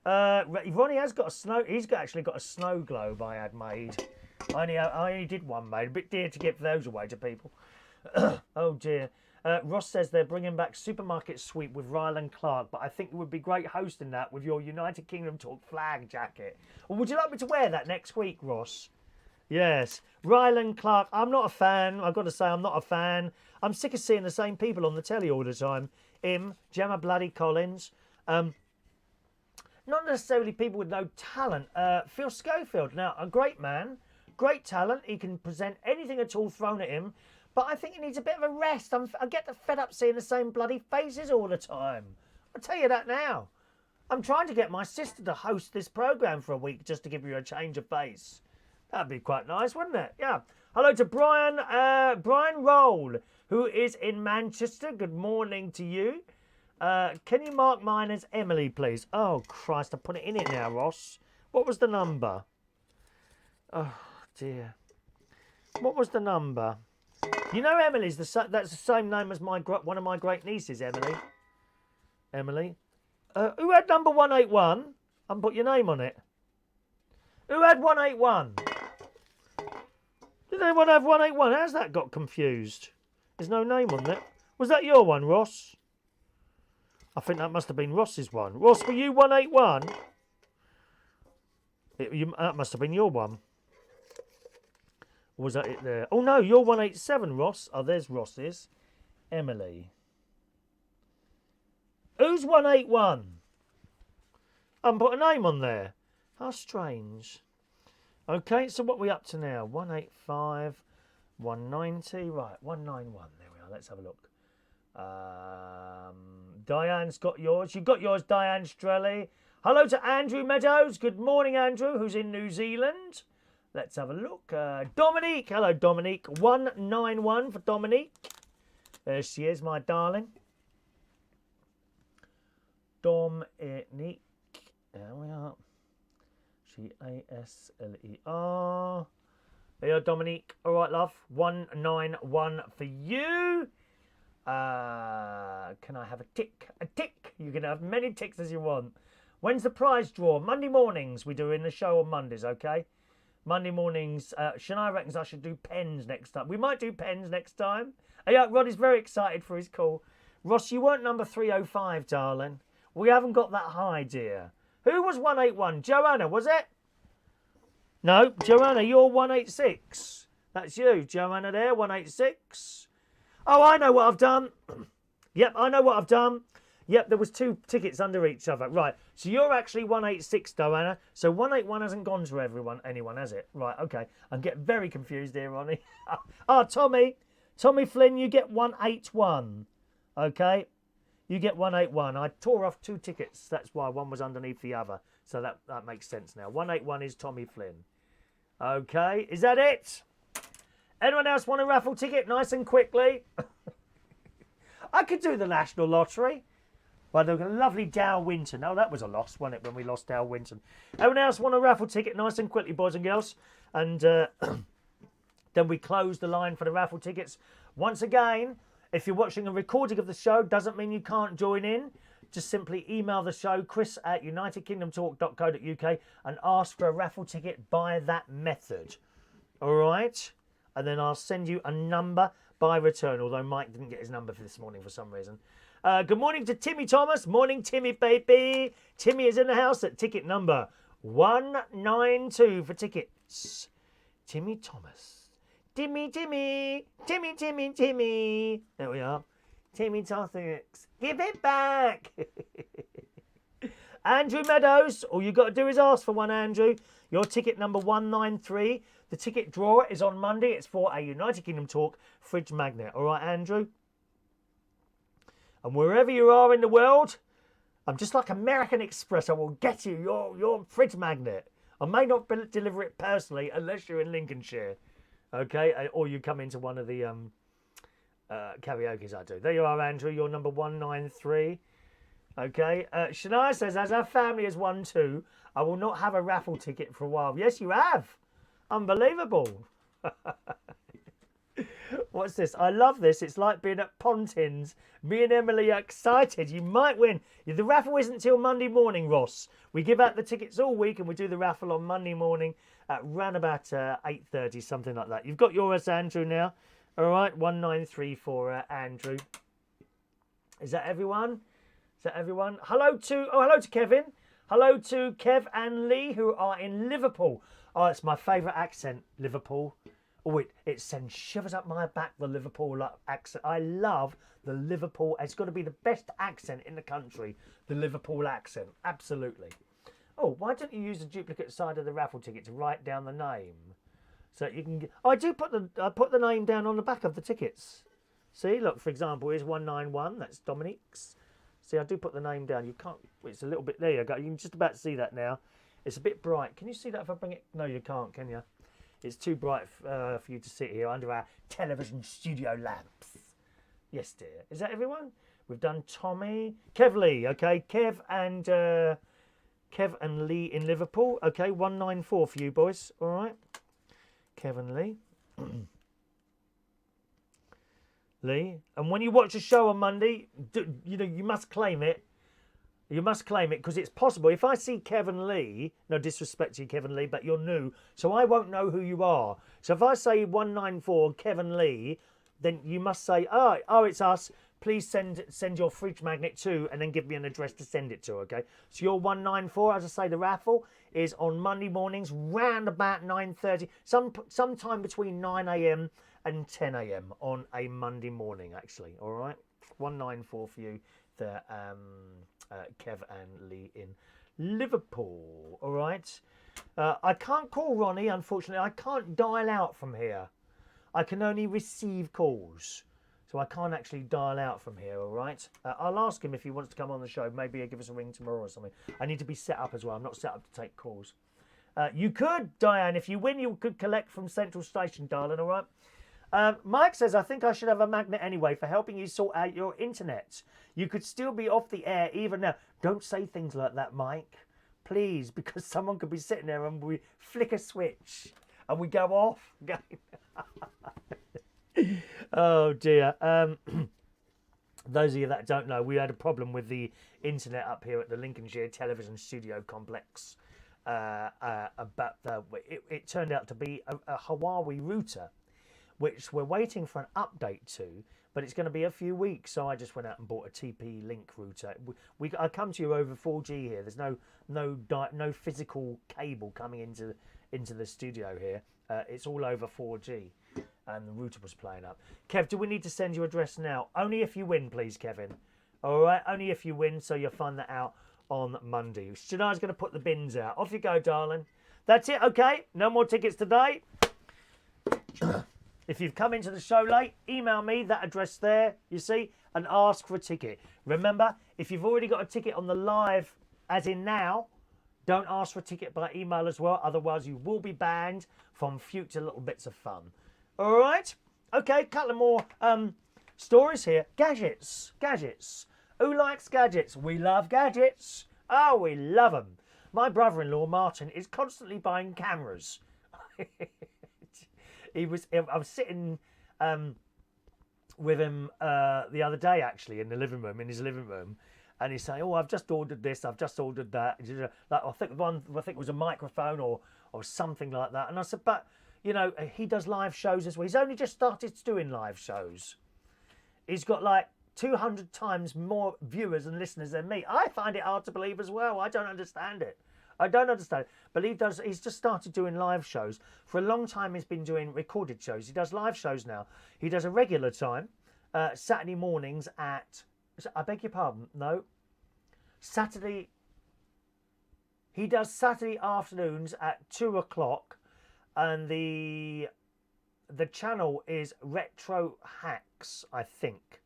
Ronnie has got a snow. Actually got a snow globe I had made. I only did one made. A bit dear to give those away to people. Oh dear. Ross says they're bringing back Supermarket Sweep with Ryland Clark, but I think it would be great hosting that with your United Kingdom Talk flag jacket. Or would you like me to wear that next week, Ross? Yes. Ryland Clark. I'm not a fan. I've got to say I'm not a fan. I'm sick of seeing the same people on the telly all the time. Gemma Bloody Collins. Not necessarily people with no talent. Phil Schofield. Now, a great man. Great talent. He can present anything at all thrown at him. But I think he needs a bit of a rest. I get fed up seeing the same bloody faces all the time. I'll tell you that now. I'm trying to get my sister to host this programme for a week just to give you a change of face. That'd be quite nice, wouldn't it? Yeah. Hello to Brian Roll, who is in Manchester. Good morning to you. Can you mark mine as Emily, please? Oh, Christ, I put it in it now, Ross. What was the number? Oh, dear. What was the number? You know Emily's that's the same name as one of my great nieces, Emily. Emily. Who had number 181? And put your name on it. Who had 181? Did anyone have 181? How's that got confused? There's no name on it. Was that your one, Ross? I think that must have been Ross's one. Ross, were you 181? That must have been your one. Or was that it there? Oh, no, you're 187, Ross. Oh, there's Ross's. Emily. Who's 181? I haven't put a name on there. How strange. Okay, so what are we up to now? 185, 190. Right, 191. There we are. Let's have a look. Diane's got yours. You've got yours, Diane Strelly. Hello to Andrew Meadows. Good morning, Andrew, who's in New Zealand. Let's have a look. Dominique. Hello, Dominique. 191 for Dominique. There she is, my darling. Dominique. There we are. Gasler. There you are, Dominique. All right, love. 191 for you. Can I have a tick? A tick. You can have many ticks as you want. When's the prize draw? Monday mornings. We do in the show on Mondays, okay? Monday mornings. Shania reckons I should do pens next time. We might do pens next time. Oh, yeah, Roddy's very excited for his call. Ross, you weren't number 305, darling. We haven't got that high, dear. Who was 181? Joanna, was it? No, Joanna, you're 186. That's you, Joanna there, 186. Oh, I know what I've done. Yep, I know what I've done. Yep, there was 2 tickets under each other. Right, so you're actually 186, Joanna. So 181 hasn't gone to anyone, has it? Right, okay. I'm getting very confused here, Ronnie. Tommy Flynn, you get 181. Okay? You get 181. I tore off 2 tickets. That's why one was underneath the other. So that makes sense now. 181 is Tommy Flynn. Okay, is that it? Anyone else want a raffle ticket nice and quickly? I could do the National Lottery. Well, there was a lovely Dow Winton. Oh, that was a loss, wasn't it, when we lost Dow Winton? Anyone else want a raffle ticket nice and quickly, boys and girls? And then we close the line for the raffle tickets. Once again, if you're watching a recording of the show, doesn't mean you can't join in. Just simply email the show, chris@unitedkingdomtalk.co.uk, and ask for a raffle ticket by that method. All right? And then I'll send you a number by return, although Mike didn't get his number for this morning for some reason. Good morning to Timmy Thomas. Morning, Timmy, baby. Timmy is in the house at ticket number 192 for tickets. Timmy Thomas. Timmy. There we are. Timmy Thomas. Give it back. Andrew Meadows, all you got to do is ask for one, Andrew. Your ticket number 193. The ticket drawer is on Monday. It's for a United Kingdom Talk fridge magnet. All right, Andrew? And wherever you are in the world, I'm just like American Express. I will get you your fridge magnet. I may not deliver it personally unless you're in Lincolnshire. Okay? Or you come into one of the karaoke's I do. There you are, Andrew. You're number 193. Okay. Shania says, as our family has won too, I will not have a raffle ticket for a while. Yes, you have. Unbelievable. What's this? I love this. It's like being at Pontins. Me and Emily are excited. You might win. The raffle isn't till Monday morning, Ross. We give out the tickets all week and we do the raffle on Monday morning at round about 8:30, something like that. You've got yours, Andrew, now. All right, 193 for Andrew. Is that everyone? Is that everyone? Hello to Kevin. Hello to Kev and Lee, who are in Liverpool. Oh, it's my favourite accent, Liverpool. Oh, it sends shivers up my back, the Liverpool accent. I love the Liverpool. It's got to be the best accent in the country, the Liverpool accent. Absolutely. Oh, why don't you use the duplicate side of the raffle ticket to write down the name? So you can. Oh, I put the name down on the back of the tickets. See, look, for example, here's 191. That's Dominic's. See, I do put the name down. You can't. It's a little bit. There you go. You can just about see that now. It's a bit bright. Can you see that if I bring it? No, you can't, can you? It's too bright for you to sit here under our television studio lamps. Yes, dear. Is that everyone? We've done Tommy, Kev Lee. Okay, Kev and Lee in Liverpool. Okay, 194 for you boys. All right. Kevin Lee. Lee. And when you watch a show on Monday, you must claim it. You must claim it because it's possible. If I see Kevin Lee, no disrespect to you, Kevin Lee, but you're new, so I won't know who you are. So if I say 194 Kevin Lee, then you must say, oh, it's us. Please send your fridge magnet to, and then give me an address to send it to, okay? So your 194, as I say, the raffle is on Monday mornings, round about 9:30, sometime between 9 a.m. and 10 a.m. on a Monday morning, actually, all right? 194 for you, the Kev and Lee in Liverpool, all right? I can't call Ronnie, unfortunately. I can't dial out from here. I can only receive calls. So I can't actually dial out from here, all right? I'll ask him if he wants to come on the show. Maybe he'll give us a ring tomorrow or something. I need to be set up as well. I'm not set up to take calls. You could, Diane, if you win, you could collect from Central Station, darling, all right? Mike says, I think I should have a magnet anyway for helping you sort out your internet. You could still be off the air even now. Don't say things like that, Mike. Please, because someone could be sitting there and we flick a switch and we go off. Oh dear. Those of you that don't know, we had a problem with the internet up here at the Lincolnshire Television Studio Complex. It turned out to be a Huawei router, which we're waiting for an update to, but it's going to be a few weeks. So I just went out and bought a TP-Link router. I come to you over 4G here. There's no physical cable coming into the studio here. It's all over 4G. And the router was playing up. Kev, do we need to send you address now? Only if you win, please, Kevin. All right, only if you win, so you'll find that out on Monday. Shania's going to put the bins out. Off you go, darling. That's it, okay? No more tickets today. If you've come into the show late, email me, that address there, you see, and ask for a ticket. Remember, if you've already got a ticket on the live, as in now, don't ask for a ticket by email as well, otherwise you will be banned from future little bits of fun. All right. Okay, a couple of more stories here. Gadgets. Who likes gadgets? We love gadgets. Oh, we love them. My brother-in-law, Martin, is constantly buying cameras. I was sitting with him the other day, actually, in his living room. And he's saying, oh, I've just ordered this, I've just ordered that. Like, I think it was a microphone or something like that. And I said, but... You know, he does live shows as well. He's only just started doing live shows. He's got like 200 times more viewers and listeners than me. I find it hard to believe as well. I don't understand it. But he's just started doing live shows. For a long time, he's been doing recorded shows. He does live shows now. He does a regular time, Saturday mornings at... I beg your pardon, no. Saturday He does Saturday afternoons at 2 o'clock, and the channel is Retro Hacks, I think.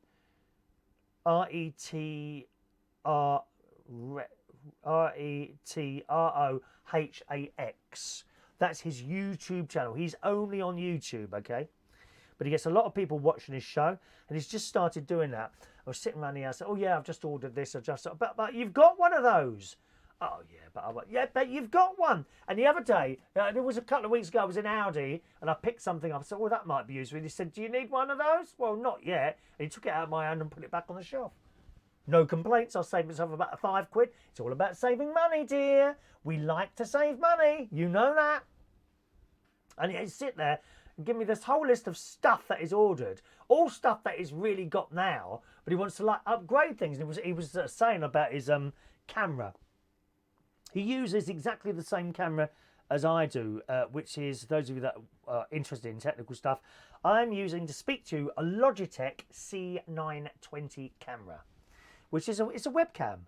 RETROHAX. That's his YouTube channel. He's only on YouTube, okay? But he gets a lot of people watching his show, and he's just started doing that. I was sitting around the house, oh yeah, I've just ordered this, but you've got one of those. Oh yeah, but you've got one. And the other day, it was a couple of weeks ago, I was in Aldi and I picked something up. I said, well, that might be useful. And he said, do you need one of those? Well, not yet. And he took it out of my hand and put it back on the shelf. No complaints. I'll save myself about £5. It's all about saving money, dear. We like to save money. You know that. And he'd sit there and give me this whole list of stuff that is ordered. All stuff that he's really got now. But he wants to like upgrade things. And he was saying about his camera. He uses exactly the same camera as I do, which is, those of you that are interested in technical stuff, I'm using to speak to a Logitech C920 camera, which is it's a webcam.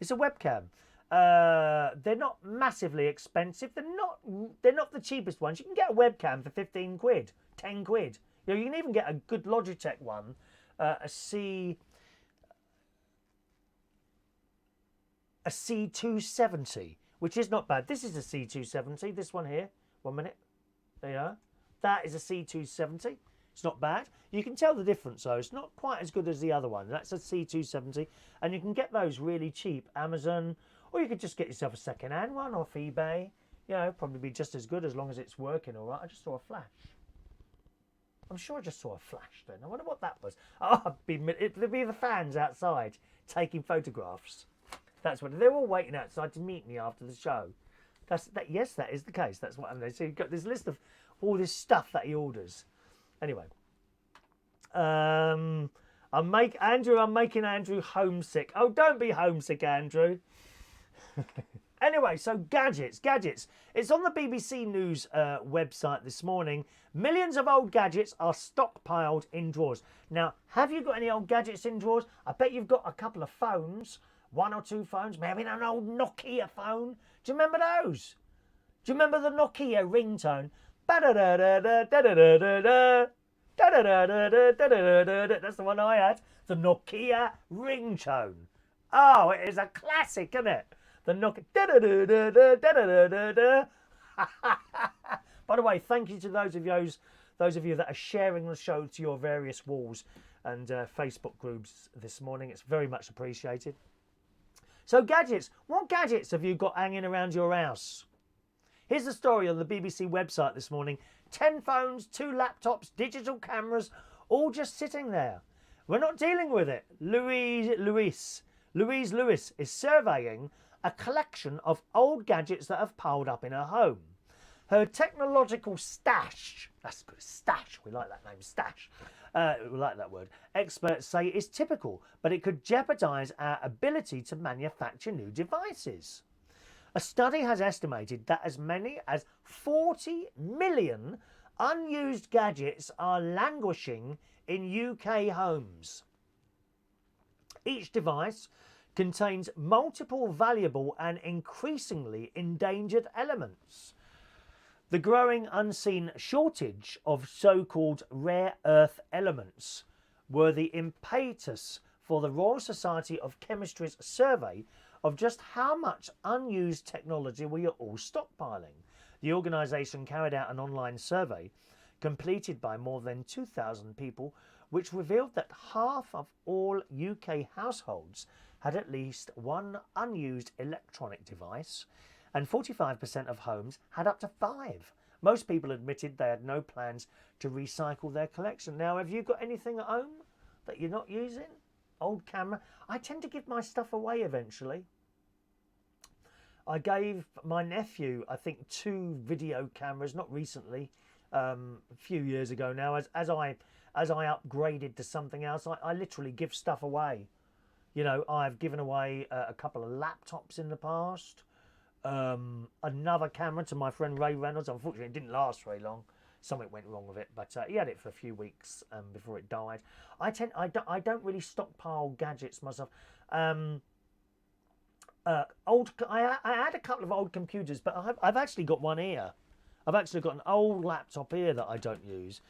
It's a webcam. They're not massively expensive. They're not the cheapest ones. You can get a webcam for 15 quid, 10 quid. You know, you can even get a good Logitech one, a C270, which is not bad. This is a C270, this one here. 1 minute. There you are. That is a C270. It's not bad. You can tell the difference though. It's not quite as good as the other one. That's a C270. And you can get those really cheap. Amazon, or you could just get yourself a second-hand one off eBay. You know, probably be just as good as long as it's working all right. I just saw a flash. I'm sure I just saw a flash then. I wonder what that was. Oh, it'd be the fans outside taking photographs. That's what they're all waiting outside to meet me after the show. Yes, that is the case. That's what I'm. So you've got this list of all this stuff that he orders. Anyway, I'm making Andrew homesick. Oh, don't be homesick, Andrew. Anyway, so gadgets. It's on the BBC News website this morning. Millions of old gadgets are stockpiled in drawers. Now, have you got any old gadgets in drawers? I bet you've got a couple of phones. 1 or 2 phones, maybe an old Nokia phone. Do you remember those? Do you remember the Nokia ringtone? That's the one I had. The Nokia ringtone. Oh, it is a classic, isn't it? The Nokia. By the way, thank you to those of you that are sharing the show to your various walls and Facebook groups this morning. It's very much appreciated. So gadgets. What gadgets have you got hanging around your house? Here's the story on the BBC website this morning. 10 phones, 2 laptops, digital cameras, all just sitting there. We're not dealing with it. Louise Lewis is surveying a collection of old gadgets that have piled up in her home. Her technological stash, that's good, stash, we like that name, stash. We like that word. Experts say it's typical, but it could jeopardise our ability to manufacture new devices. A study has estimated that as many as 40 million unused gadgets are languishing in UK homes. Each device contains multiple valuable and increasingly endangered elements. The growing unseen shortage of so-called rare earth elements were the impetus for the Royal Society of Chemistry's survey of just how much unused technology we are all stockpiling. The organisation carried out an online survey completed by more than 2,000 people, which revealed that half of all UK households had at least one unused electronic device, and 45% of homes had up to 5. Most people admitted they had no plans to recycle their collection. Now, have you got anything at home that you're not using? Old camera? I tend to give my stuff away eventually. I gave my nephew, I think, 2 video cameras, not recently, a few years ago now. As I upgraded to something else, I literally give stuff away. You know, I've given away a couple of laptops in the past. Another camera to my friend Ray Reynolds. Unfortunately, it didn't last very long. Something went wrong with it, but he had it for a few weeks before it died. I don't really stockpile gadgets myself. I had a couple of old computers, but I've actually got one here. I've actually got an old laptop here that I don't use.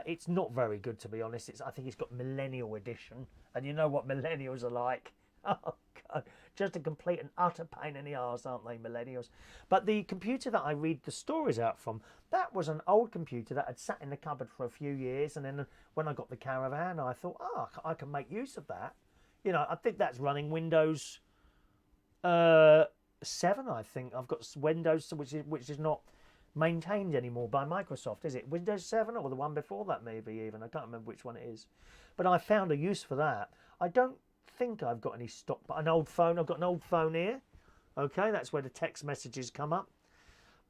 It's not very good, to be honest. I think it's got Millennial Edition, and you know what millennials are like. Oh, God. Just a complete and utter pain in the arse, aren't they, millennials? But the computer that I read the stories out from, that was an old computer that had sat in the cupboard for a few years, and then when I got the caravan, I thought, I can make use of that. You know, I think that's running Windows 7, I think. I've got Windows, which is not maintained anymore by Microsoft, is it? Windows 7 or the one before that, maybe even. I can't remember which one it is. But I found a use for that. I don't think I've got any stock, but an old phone. I've got an old phone here. Okay, that's where the text messages come up.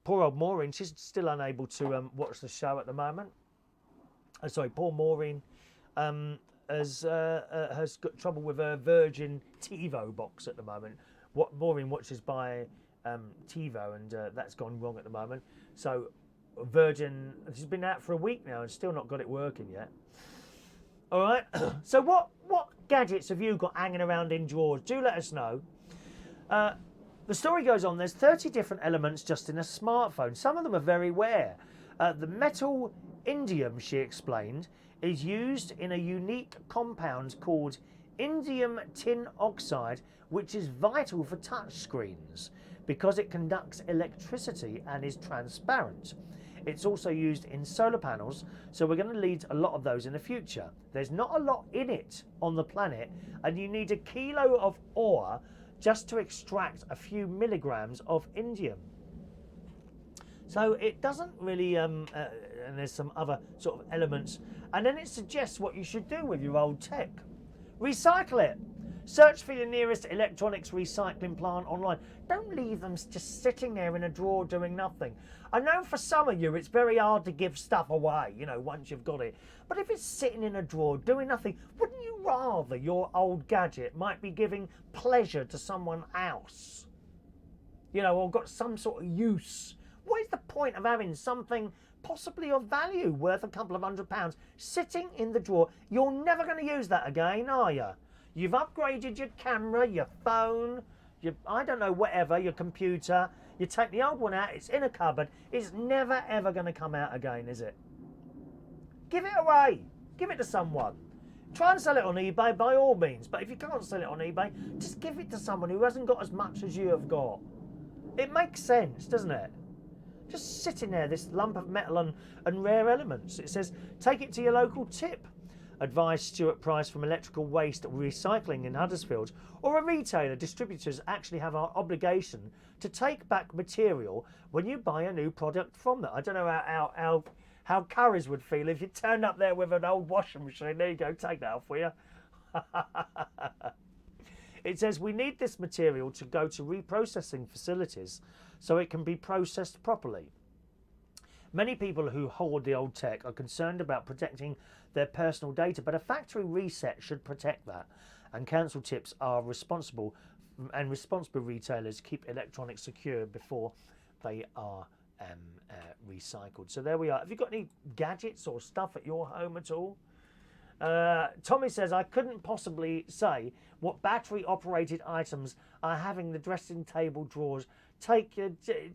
Poor old Maureen, she's still unable to watch the show at the moment. Sorry, poor Maureen has got trouble with her Virgin TiVo box at the moment. What Maureen watches by TiVo, and that's gone wrong at the moment. So Virgin, she's been out for a week now and still not got it working yet. All right. So what gadgets have you got hanging around in drawers? Do let us know. The story goes on. There's 30 different elements just in a smartphone. Some of them are very rare. The metal indium, she explained, is used in a unique compound called indium tin oxide, which is vital for touch screens because it conducts electricity and is transparent. It's also used in solar panels, so we're going to need a lot of those in the future. There's not a lot in it on the planet, and you need a kilo of ore just to extract a few milligrams of indium. So it doesn't really, and there's some other sort of elements, and then it suggests what you should do with your old tech. Recycle it. Search for your nearest electronics recycling plant online. Don't leave them just sitting there in a drawer doing nothing. I know for some of you it's very hard to give stuff away, you know, once you've got it. But if it's sitting in a drawer doing nothing, wouldn't you rather your old gadget might be giving pleasure to someone else? You know, or got some sort of use. What is the point of having something possibly of value worth a couple of £100 sitting in the drawer? You're never going to use that again, are you? You've upgraded your camera, your phone, I don't know, whatever, your computer. You take the old one out, it's in a cupboard. It's never, ever going to come out again, is it? Give it away. Give it to someone. Try and sell it on eBay by all means. But if you can't sell it on eBay, just give it to someone who hasn't got as much as you have got. It makes sense, doesn't it? Just sitting there, this lump of metal and rare elements. It says, take it to your local tip. Advised Stuart Price from Electrical Waste Recycling in Huddersfield, or a retailer. Distributors actually have our obligation to take back material when you buy a new product from them. I don't know how Currys would feel if you turned up there with an old washing machine. There you go, take that off, will you? It says we need this material to go to reprocessing facilities so it can be processed properly. Many people who hoard the old tech are concerned about protecting their personal data, but a factory reset should protect that. And council tips are responsible, and responsible retailers keep electronics secure before they are recycled. So there we are. Have you got any gadgets or stuff at your home at all? Tommy says, I couldn't possibly say what battery-operated items are having the dressing table drawers.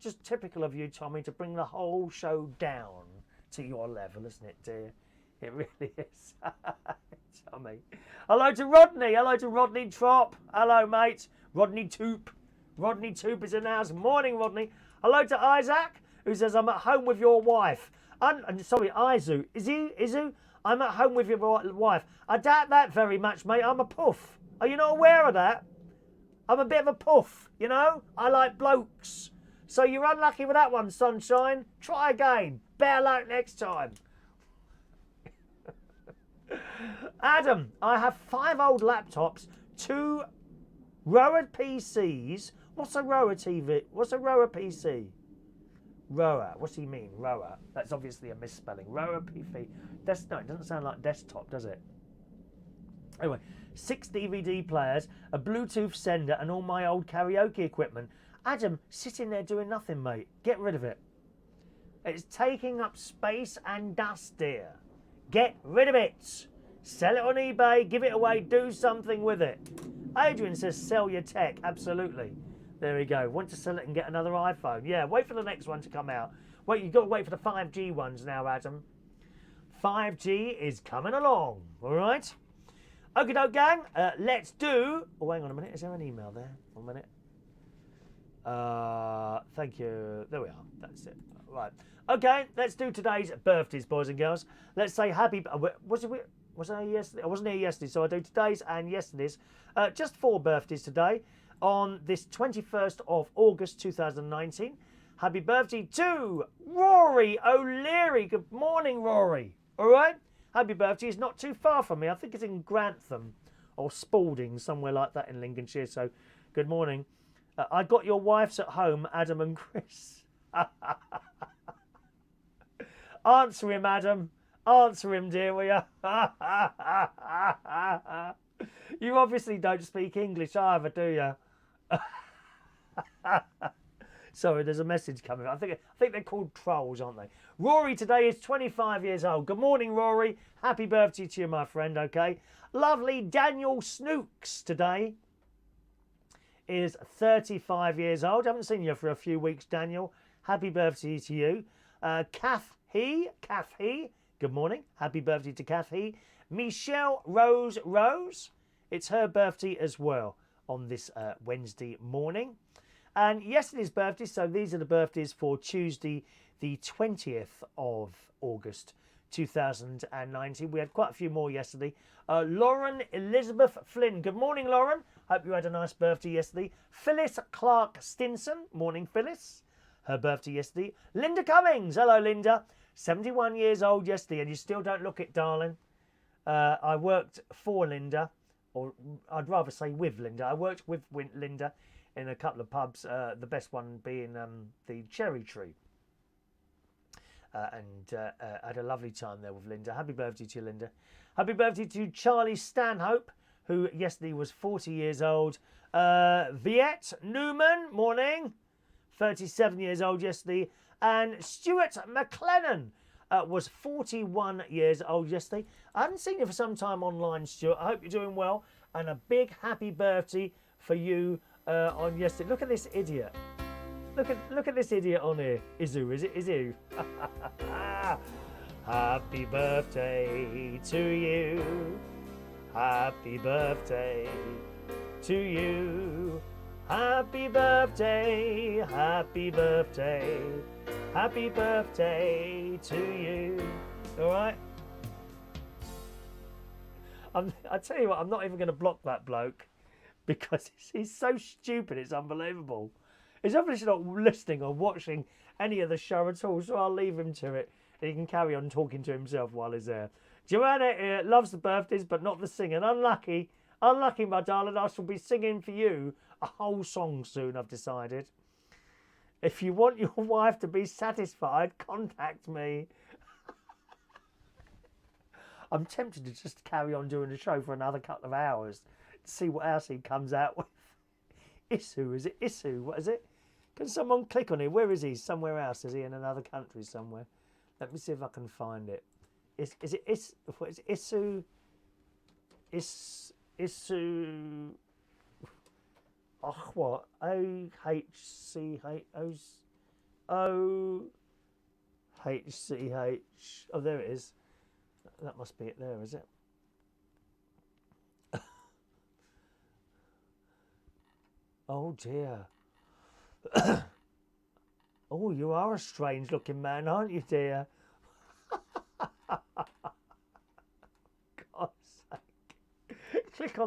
Just typical of you, Tommy, to bring the whole show down to your level, isn't it, dear? It really is. Tommy. Hello to Rodney. Hello to Rodney Trop. Hello, mate. Rodney Toop. Rodney Toop is in the house. Morning, Rodney. Hello to Isaac, who says, I'm at home with your wife. Sorry, Izu. Izu? I'm at home with your wife. I doubt that very much, mate. I'm a puff. Are you not aware of that? I'm a bit of a puff, you know? I like blokes. So you're unlucky with that one, sunshine. Try again. Better luck next time. Adam, I have 5 old laptops, 2 Rorie PCs. What's a Rorie TV? What's a Rorie PC? Roa. What's he mean? Roa. That's obviously a misspelling. Roa PC. No, it doesn't sound like desktop, does it? Anyway, 6 DVD players, a Bluetooth sender, and all my old karaoke equipment. Adam, sitting there doing nothing, mate. Get rid of it. It's taking up space and dust, dear. Get rid of it. Sell it on eBay, give it away, do something with it. Adrian says sell your tech. Absolutely. There we go. Want to sell it and get another iPhone? Yeah, wait for the next one to come out. Wait, you've got to wait for the 5G ones now, Adam. 5G is coming along, all right? Okie doke, gang. Let's do... Oh, hang on a minute. Is there an email there? 1 minute. Thank you. There we are. That's it. Right. Okay, let's do today's birthdays, boys and girls. Let's say happy... Was I yesterday? I wasn't here yesterday, so I do today's and yesterday's. Just 4 birthdays today. On this 21st of August 2019. Happy birthday to Rorie O'Leary. Good morning, Rorie. All right? Happy birthday. It's not too far from me. I think it's in Grantham or Spalding, somewhere like that in Lincolnshire. So, good morning. I got your wives at home, Adam and Chris. Answer him, Adam. Answer him, dear, will you? You obviously don't speak English either, do you? Sorry, there's a message coming. I think they're called trolls, aren't they? Rorie today is 25 years old. Good morning, Rorie. Happy birthday to you, my friend, okay? Lovely Daniel Snooks today is 35 years old. Haven't seen you for a few weeks, Daniel. Happy birthday to you. Cath, good morning. Happy birthday to Cath. Michelle Rose. It's her birthday as well on this Wednesday morning. And yesterday's birthday, so these are the birthdays for Tuesday, the 20th of August 2019. We had quite a few more yesterday. Lauren Elizabeth Flynn. Good morning, Lauren. Hope you had a nice birthday yesterday. Phyllis Clark Stinson. Morning, Phyllis. Her birthday yesterday. Linda Cummings. Hello, Linda. 71 years old yesterday, and you still don't look it, darling. I worked for Linda, or I'd rather say with Linda. I worked with Linda in a couple of pubs, the best one being the Cherry Tree. And had a lovely time there with Linda. Happy birthday to you, Linda. Happy birthday to Charlie Stanhope, who yesterday was 40 years old. Veuvette Newman, morning. 37 years old yesterday. And Stuart McLennan was 41 years old yesterday. I haven't seen you for some time online, Stuart. I hope you're doing well. And a big happy birthday for you on yesterday. Look at this idiot. Look at this idiot on here. Izu, is it Izu? Happy birthday to you. Happy birthday to you. Happy birthday, happy birthday, happy birthday to you. All right? I tell you what, I'm not even going to block that bloke because he's so stupid, it's unbelievable. He's obviously not listening or watching any of the show at all, so I'll leave him to it. And he can carry on talking to himself while he's there. Joanna loves the birthdays, but not the singing. Unlucky, my darling. I shall be singing for you a whole song soon, I've decided. If you want your wife to be satisfied, contact me. I'm tempted to just carry on doing the show for another couple of hours to see what else he comes out with. Isu, is it Isu? What is it? Can someone click on it? Where is he? Somewhere else. Is he in another country somewhere? Let me see if I can find it. Is it Isu? Isu. Oh, what? O-H-C-H. Oh, there it is. That must be it there, is it? Oh, dear. Oh, you are a strange-looking man, aren't you, dear? God's sake. Click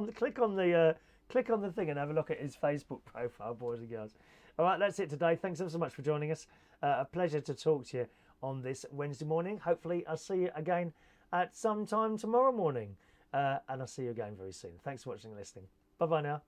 on the thing and have a look at his Facebook profile, boys and girls. All right, that's it today. Thanks ever so much for joining us. A pleasure to talk to you on this Wednesday morning. Hopefully, I'll see you again at some time tomorrow morning. And I'll see you again very soon. Thanks for watching and listening. Bye-bye now.